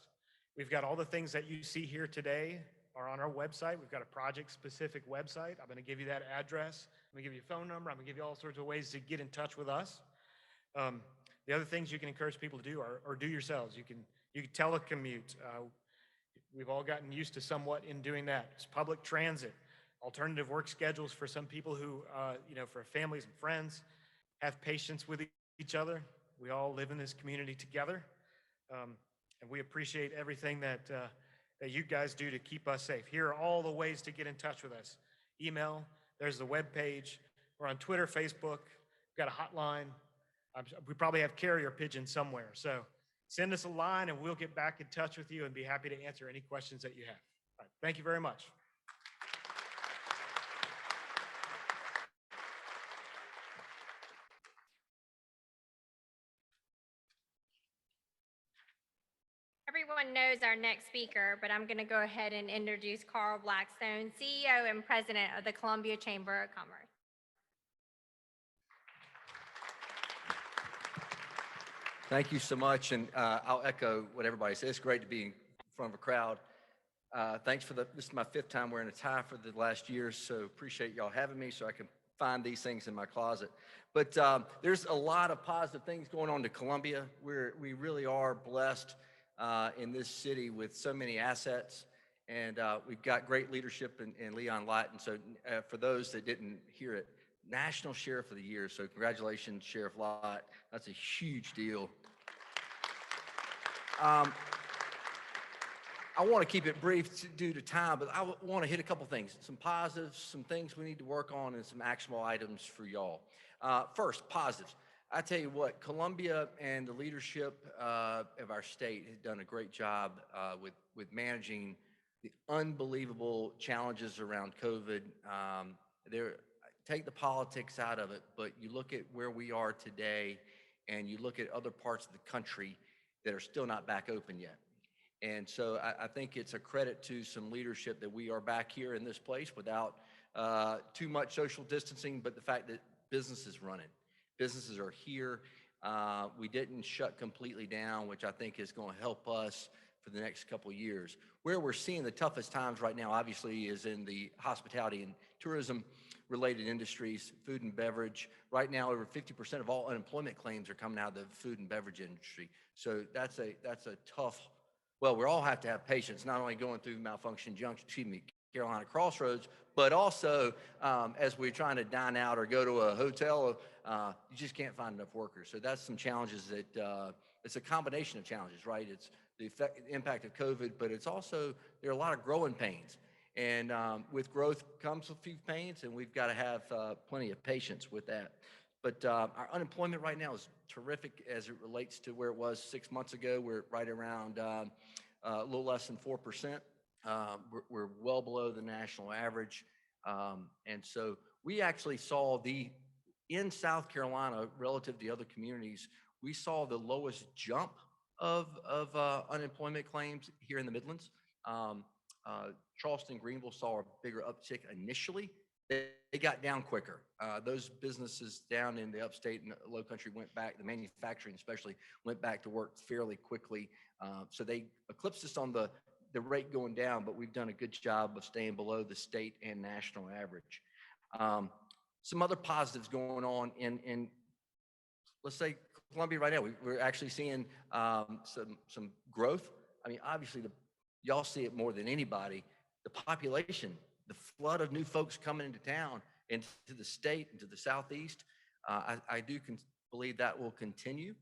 We've got all the things that you see here today are on our website. We've got a project-specific website. I'm going to give you that address. I'm going to give you a phone number. I'm going to give you all sorts of ways to get in touch with us. The other things you can encourage people to do are do yourselves. You can telecommute. We've all gotten used to somewhat in doing that. It's public transit, alternative work schedules for some people who, for families and friends, have patience with each other. We all live in this community together, and we appreciate everything that you guys do to keep us safe. Here are all the ways to get in touch with us. Email, there's the web page. We're on Twitter, Facebook. We've got a hotline. We probably have carrier pigeon somewhere. So send us a line and we'll get back in touch with you and be happy to answer any questions that you have. All right, thank you very much. Everyone knows our next speaker, but I'm going to go ahead and introduce Carl Blackstone, CEO and President of the Columbia Chamber of Commerce. Thank you so much, and I'll echo what everybody says. It's great to be in front of a crowd. Thanks for this is my 5th time wearing a tie for the last year, so appreciate y'all having me so I can find these things in my closet. But there's a lot of positive things going on to Columbia. We really are blessed in this city with so many assets, and we've got great leadership in Leon Light. And so for those that didn't hear it, National Sheriff of the Year. So congratulations, Sheriff Light. That's a huge deal. I want to keep it brief due to time, but I want to hit a couple things, some positives, some things we need to work on, and some actionable items for y'all. First, positives. I tell you what, Columbia and the leadership of our state has done a great job with managing the unbelievable challenges around COVID. There, take the politics out of it, but you look at where we are today, and you look at other parts of the country that are still not back open yet. And so I think it's a credit to some leadership that we are back here in this place without too much social distancing, but the fact that business is running. Businesses are here. We didn't shut completely down, which I think is going to help us for the next couple of years. Where we're seeing the toughest times right now, obviously, is in the hospitality and tourism related industries, food and beverage. Right now, over 50% of all unemployment claims are coming out of the food and beverage industry. So that's a tough, well, we all have to have patience, not only going through Malfunction Junction, Carolina Crossroads, but also as we're trying to dine out or go to a hotel, you just can't find enough workers. So that's some challenges that, it's a combination of challenges, right? It's the impact of COVID, but it's also, there are a lot of growing pains. And with growth comes a few pains, and we've got to have plenty of patience with that. But our unemployment right now is terrific as it relates to where it was 6 months ago. We're right around a little less than 4%. We're well below the national average. And so we actually saw in South Carolina, relative to other communities, we saw the lowest jump of unemployment claims here in the Midlands. Charleston, Greenville saw a bigger uptick initially. They got down quicker. Those businesses down in the upstate and low country went back, the manufacturing especially, went back to work fairly quickly. So they eclipsed us on the rate going down, but we've done a good job of staying below the state and national average. Some other positives going on in let's say, Columbia right now. We're actually seeing some growth. I mean, obviously, y'all see it more than anybody. The population, the flood of new folks coming into town, into the state, into the Southeast. I do believe that will continue.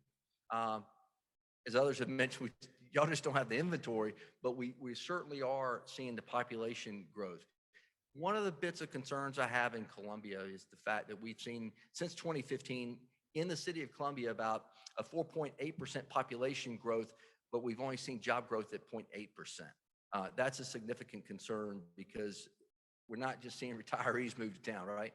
As others have mentioned, y'all just don't have the inventory, but we certainly are seeing the population growth. One of the bits of concerns I have in Columbia is the fact that we've seen since 2015 in the city of Columbia about a 4.8% population growth, but we've only seen job growth at 0.8%. That's a significant concern because we're not just seeing retirees move to town, right?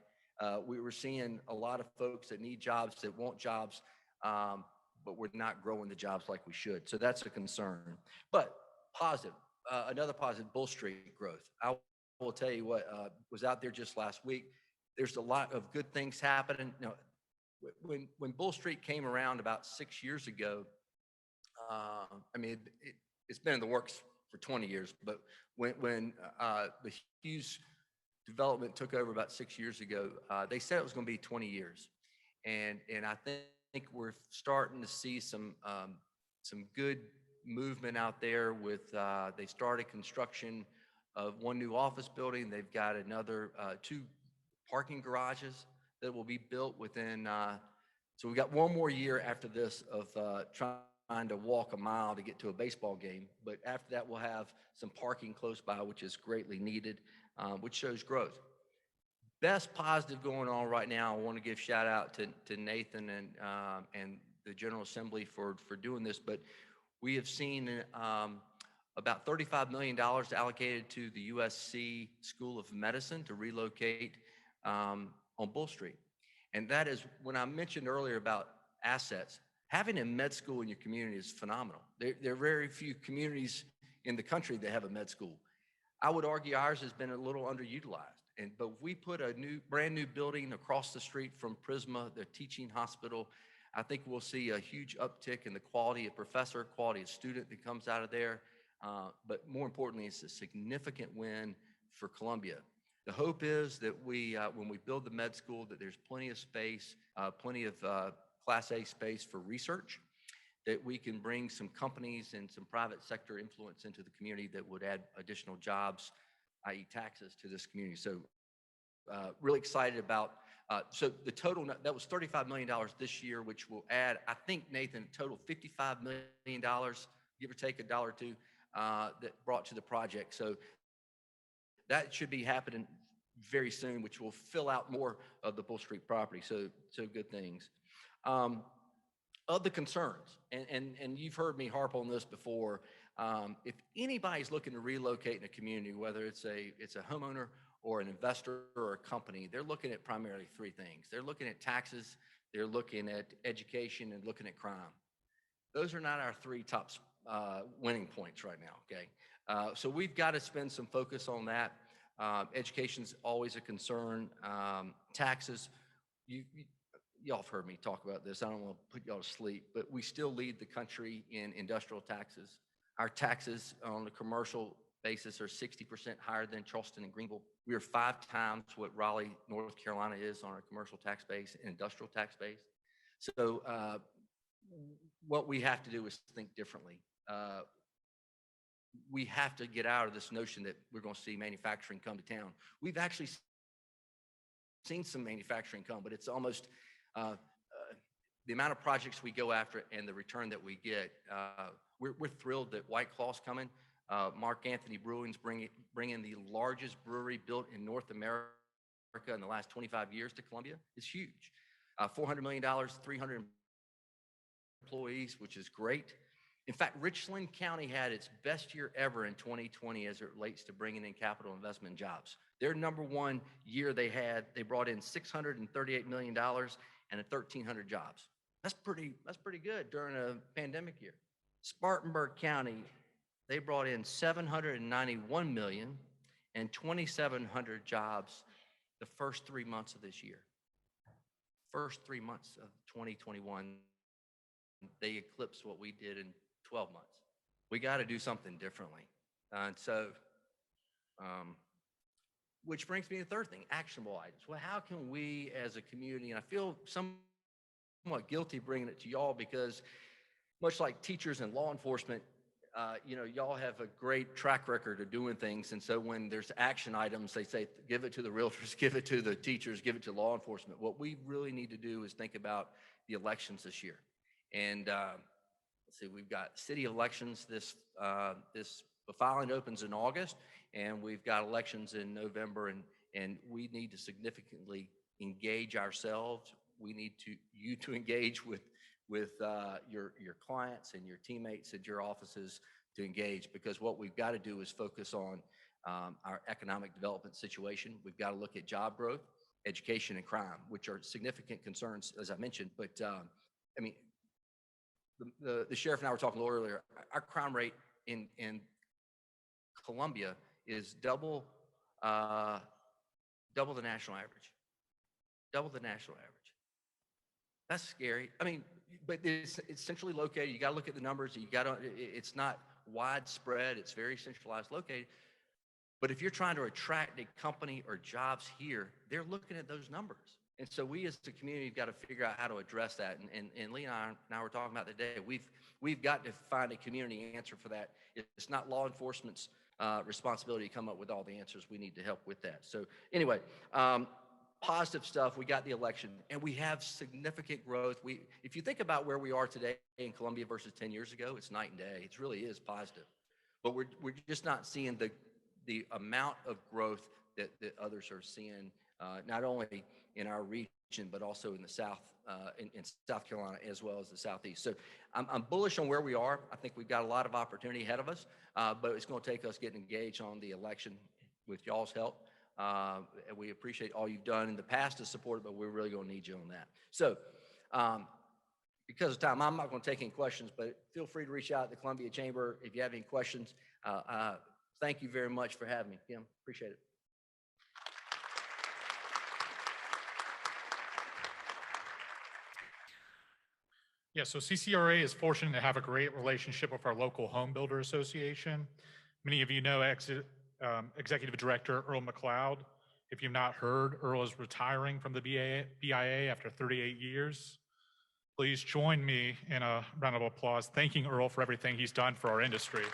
We were seeing a lot of folks that need jobs, that want jobs, but we're not growing the jobs like we should. So that's a concern. But positive, another positive, Bull Street growth. I will tell you what, was out there just last week. There's a lot of good things happening. You know, when Bull Street came around about 6 years ago, I mean, it's been in the works for 20 years, but when the Hughes development took over about 6 years ago, they said it was going to be 20 years. And I think we're starting to see some good movement out there with, they started construction of one new office building. They've got another 2 parking garages that will be built within, so we got one more year after this of trying to walk a mile to get to a baseball game. But after that, we'll have some parking close by, which is greatly needed, which shows growth. Best positive going on right now, I want to give shout out to Nathan and the General Assembly for doing this, but we have seen about $35 million allocated to the USC School of Medicine to relocate on Bull Street. And that is, when I mentioned earlier about assets, having a med school in your community is phenomenal. There are very few communities in the country that have a med school. I would argue ours has been a little underutilized. But we put a brand new building across the street from Prisma, the teaching hospital. I think we'll see a huge uptick in the quality of professor, quality of student that comes out of there. But more importantly, it's a significant win for Columbia. The hope is that when we build the med school, that there's plenty of space, plenty of Class A space for research, that we can bring some companies and some private sector influence into the community that would add additional jobs, i.e. taxes, to this community. So really excited about, so the total, that was $35 million this year, which will add, I think, Nathan, total $55 million, give or take $1 or $2, that brought to the project. So that should be happening very soon, which will fill out more of the Bull Street property. So good things. Of the concerns, and you've heard me harp on this before, if anybody's looking to relocate in a community, whether it's a homeowner or an investor or a company, they're looking at primarily three things. They're looking at taxes, they're looking at education, and looking at crime. Those are not our three top winning points right now, okay? So we've got to spend some focus on that. Education's always a concern. Taxes, y'all have heard me talk about this. I don't want to put y'all to sleep, but we still lead the country in industrial taxes. Our taxes on a commercial basis are 60% higher than Charleston and Greenville. We are 5 times what Raleigh, North Carolina is on our commercial tax base and industrial tax base. So what we have to do is think differently. We have to get out of this notion that we're going to see manufacturing come to town. We've actually seen some manufacturing come, but it's almost the amount of projects we go after and the return that we get. We're thrilled that White Claw's coming. Mark Anthony Brewing's bringing the largest brewery built in North America in the last 25 years to Columbia. It's huge. $400 million, 300 employees, which is great. In fact, Richland County had its best year ever in 2020 as it relates to bringing in capital investment and jobs. Their number one year they brought in $638 million and 1,300 jobs. That's pretty good during a pandemic year. Spartanburg County, they brought in $791 million and 2,700 jobs the first 3 months of this year. First 3 months of 2021, they eclipsed what we did in 12 months. We got to do something differently. And so, which brings me to the third thing, actionable items. Well, how can we as a community, and I feel somewhat guilty bringing it to y'all because much like teachers and law enforcement, y'all have a great track record of doing things. And so when there's action items, they say, give it to the realtors, give it to the teachers, give it to law enforcement. What we really need to do is think about the elections this year. And let's see, we've got city elections the filing opens in August, and we've got elections in November, and we need to significantly engage ourselves. We need you to engage with your clients and your teammates at your offices to engage, because what we've got to do is focus on our economic development situation. We've got to look at job growth, education, and crime, which are significant concerns, as I mentioned. But I mean, the sheriff and I were talking a little earlier. Our crime rate in Columbia is double the national average. Double the national average. That's scary. I mean, but it's centrally located. You got to look at the numbers. It's not widespread. It's very centralized located. But if you're trying to attract a company or jobs here, they're looking at those numbers. And so we as a community have got to figure out how to address that. And Lee and I were talking about today, we've got to find a community answer for that. It's not law enforcement's responsibility to come up with all the answers. We need to help with that. So anyway, positive stuff. We got the election, and we have significant growth. If you think about where we are today in Columbia versus 10 years ago, it's night and day. It really is positive. But we're just not seeing the amount of growth that others are seeing, not only in our region, but also in the South, in South Carolina, as well as the Southeast. So I'm bullish on where we are. I think we've got a lot of opportunity ahead of us, but it's going to take us getting engaged on the election with y'all's help. And we appreciate all you've done in the past to support it, but we're really going to need you on that. So because of time, I'm not going to take any questions, but feel free to reach out to the Columbia Chamber if you have any questions. Thank you very much for having me, Kim. Appreciate it. Yeah, so CCRA is fortunate to have a great relationship with our local home builder association. Many of you know Executive Director Earl McLeod. If you've not heard, Earl is retiring from the BIA after 38 years. Please join me in a round of applause thanking Earl for everything he's done for our industry.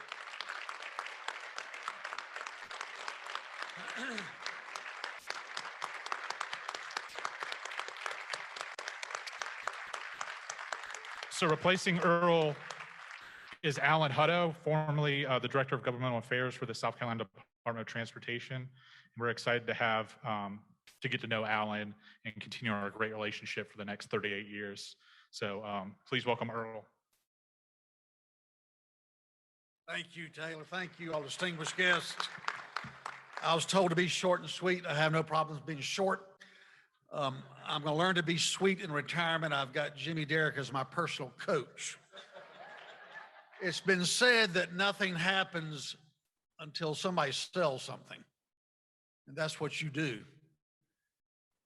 So replacing Earl is Alan Hutto, formerly the Director of Governmental Affairs for the South Carolina Department of Transportation. And we're excited to have to get to know Alan and continue our great relationship for the next 38 years. So please welcome Earl. Thank you, Taylor. Thank you, all distinguished guests. I was told to be short and sweet. I have no problems being short. I'm going to learn to be sweet in retirement. I've got Jimmy Derrick as my personal coach. It's been said that nothing happens until somebody sells something, and that's what you do.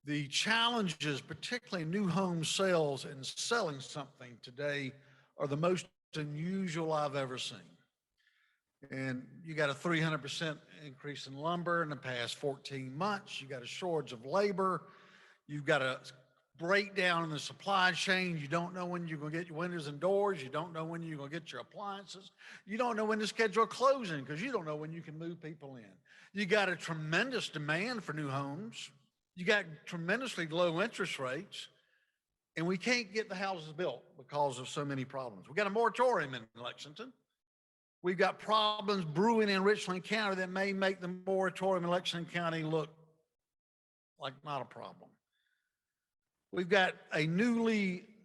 The challenges, particularly new home sales and selling something today, are the most unusual I've ever seen. And you got a 300% increase in lumber in the past 14 months. You got a shortage of labor. You've got a breakdown in the supply chain. You don't know when you're going to get your windows and doors. You don't know when you're going to get your appliances. You don't know when to schedule closing because you don't know when you can move people in. You got a tremendous demand for new homes. You got tremendously low interest rates, and we can't get the houses built because of so many problems. We got a moratorium in Lexington. We've got problems brewing in Richland County that may make the moratorium in Lexington County look like not a problem. We've got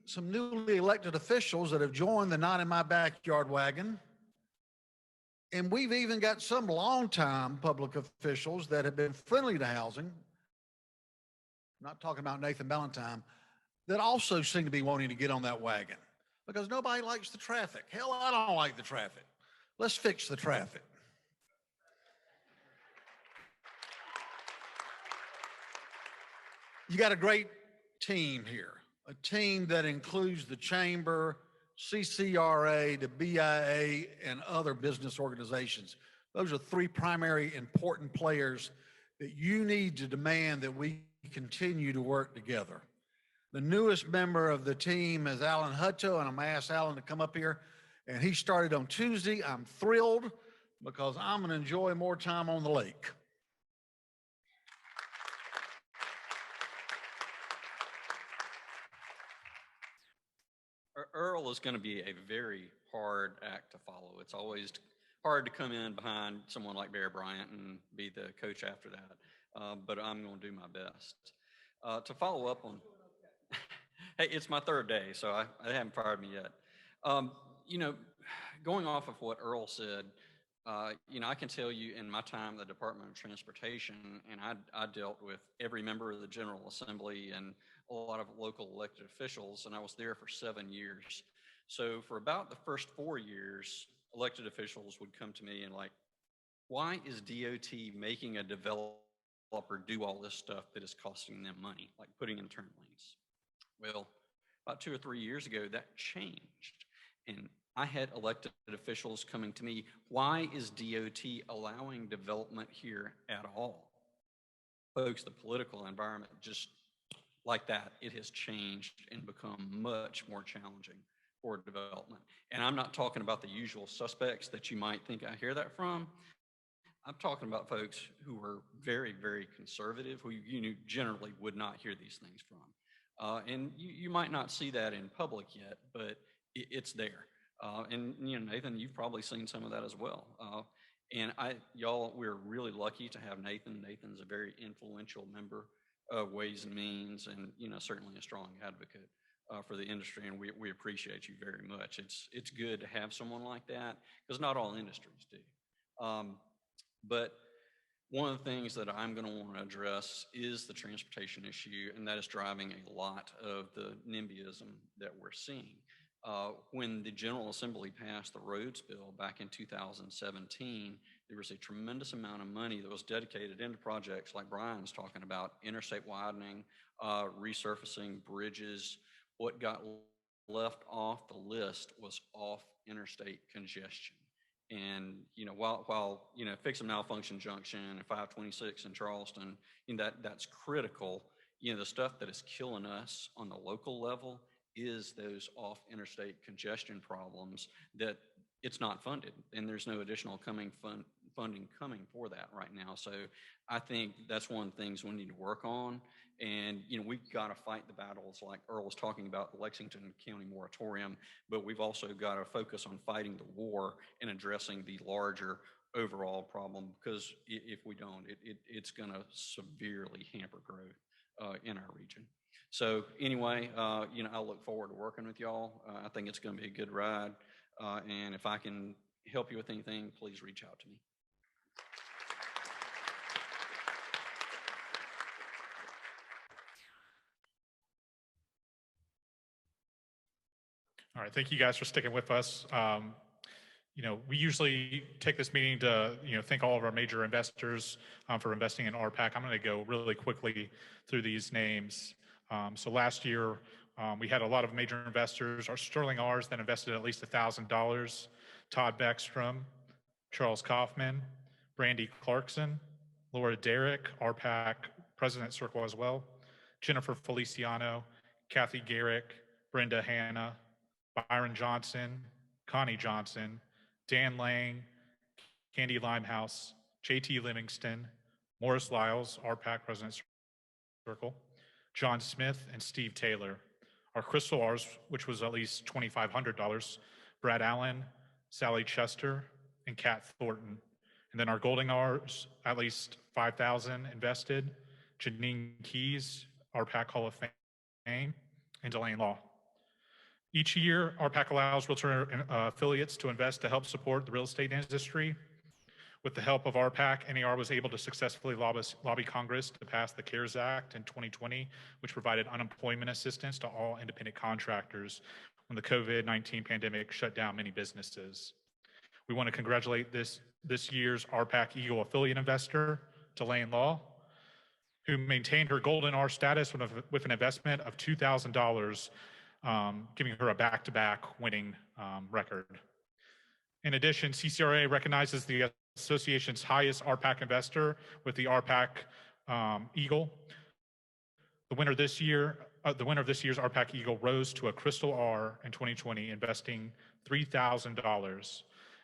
some newly elected officials that have joined the Not in My Backyard wagon. And we've even got some longtime public officials that have been friendly to housing, I'm not talking about Nathan Ballantyne, that also seem to be wanting to get on that wagon because nobody likes the traffic. Hell, I don't like the traffic. Let's fix the traffic. You got a great team here, a team that includes the Chamber, CCRA, the BIA, and other business organizations. Those are three primary important players that you need to demand that we continue to work together. The newest member of the team is Alan Hutto, and I'm going to ask Alan to come up here. And he started on Tuesday. I'm thrilled because I'm going to enjoy more time on the lake. Earl is going to be a very hard act to follow. It's always hard to come in behind someone like Bear Bryant and be the coach after that, but I'm going to do my best. To follow up on, hey, it's my third day, so I haven't fired me yet. You know, going off of what Earl said, you know, I can tell you in my time at the Department of Transportation, and I dealt with every member of the General Assembly and a lot of local elected officials, and I was there for 7 years. So for about the first 4 years, elected officials would come to me and like, why is DOT making a developer do all this stuff that is costing them money, like putting in turn lanes? Well, about 2 or 3 years ago, that changed. And I had elected officials coming to me, why is DOT allowing development here at all? Folks, the political environment just like that, it has changed and become much more challenging for development. And I'm not talking about the usual suspects that you might think I hear that from. I'm talking about folks who are very, very conservative, who you generally would not hear these things from. And you might not see that in public yet, but it's there. And you know, Nathan, you've probably seen some of that as well. And y'all, we're really lucky to have Nathan. Nathan's a very influential member of Ways and Means, and you know, certainly a strong advocate for the industry. And we appreciate you very much. It's good to have someone like that because not all industries do. But one of the things that I'm going to want to address is the transportation issue, and that is driving a lot of the NIMBYism that we're seeing. When the General Assembly passed the roads bill back in 2017, there was a tremendous amount of money that was dedicated into projects like Brian's talking about, interstate widening, resurfacing bridges. What got left off the list was off interstate congestion. And, you know, while you know, fix a malfunction junction and 526 in Charleston, you know, that's critical. You know, the stuff that is killing us on the local level is those off interstate congestion problems that it's not funded, and there's no additional funding coming for that right now. So I think that's one of the things we need to work on. And, you know, we've got to fight the battles like Earl was talking about, the Lexington County moratorium, but we've also got to focus on fighting the war and addressing the larger overall problem, because if we don't, it's going to severely hamper growth in our region. So anyway, I look forward to working with y'all. I think it's going to be a good ride. And if I can help you with anything, please reach out to me. All right, thank you guys for sticking with us. We usually take this meeting to, thank all of our major investors for investing in RPAC. I'm going to go really quickly through these names. So last year, we had a lot of major investors. Our Sterling R's that invested at least $1,000. Todd Beckstrom, Charles Kaufman, Brandy Clarkson, Laura Derrick, RPAC President Circle as well, Jennifer Feliciano, Kathy Garrick, Brenda Hanna, Byron Johnson, Connie Johnson, Dan Lang, Candy Limehouse, JT Livingston, Morris Lyles, RPAC President Circle, John Smith, and Steve Taylor. Our Crystal R's, which was at least $2,500, Brad Allen, Sally Chester, and Kat Thornton. And then our Golden R's, at least $5,000 invested, Janine Keys, RPAC Hall of Fame, and Delane Law. Each year, RPAC allows realtor affiliates to invest to help support the real estate industry. With the help of RPAC, NAR was able to successfully lobby Congress to pass the CARES Act in 2020, which provided unemployment assistance to all independent contractors when the COVID-19 pandemic shut down many businesses. We want to congratulate this year's RPAC Eagle affiliate investor, Delane Law, who maintained her Golden R status with an investment of $2,000, giving her a back-to-back winning record. In addition, CCRA recognizes the association's highest RPAC investor with the RPAC Eagle. The winner of this year's RPAC Eagle rose to a Crystal R in 2020, investing $3,000.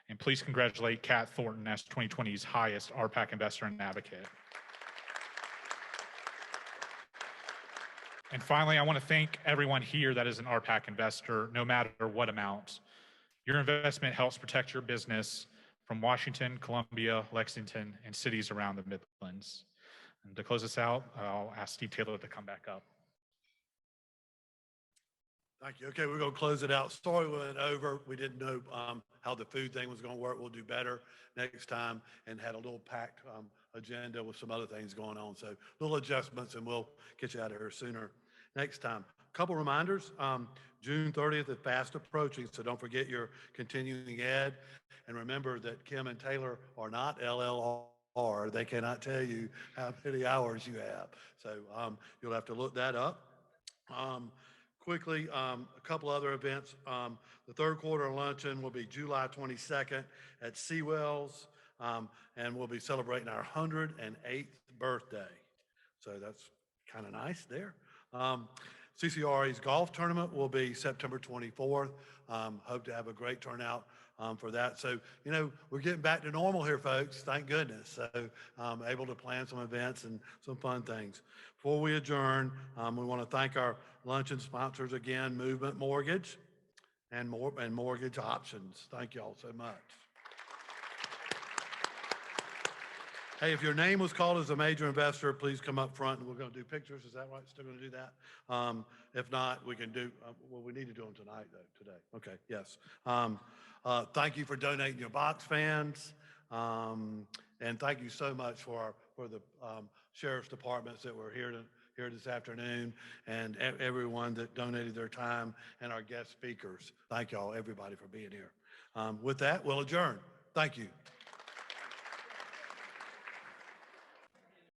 And please congratulate Kat Thornton as 2020's highest RPAC investor and advocate. And finally, I want to thank everyone here that is an RPAC investor, no matter what amount. Your investment helps protect your business from Washington, Columbia, Lexington, and cities around the Midlands. And to close this out, I'll ask Steve Taylor to come back up. Thank you. Okay, we're going to close it out. Sorry we went over. We didn't know how the food thing was going to work. We'll do better next time, and had a little packed agenda with some other things going on. So little adjustments, and we'll get you out of here sooner next time. Couple reminders. June 30th is fast approaching, so don't forget your continuing ed. And remember that Kim and Taylor are not LLR. They cannot tell you how many hours you have. So you'll have to look that up. Quickly, a couple other events. The third quarter luncheon will be July 22nd at Seawells, and we'll be celebrating our 108th birthday. So that's kind of nice there. CCRA's golf tournament will be September 24th. Hope to have a great turnout for that. So, we're getting back to normal here, folks. Thank goodness. So, able to plan some events and some fun things. Before we adjourn, we want to thank our luncheon sponsors again, Movement Mortgage and Mortgage Options. Thank you all so much. Hey, if your name was called as a major investor, please come up front and we're going to do pictures. Is that right? Still going to do that? If not, we can do, well, we need to do them tonight, though, today. Okay, yes. Thank you for donating your box fans. And thank you so much for the sheriff's departments that were here this afternoon, and everyone that donated their time, and our guest speakers. Thank y'all, everybody, for being here. With that, we'll adjourn. Thank you.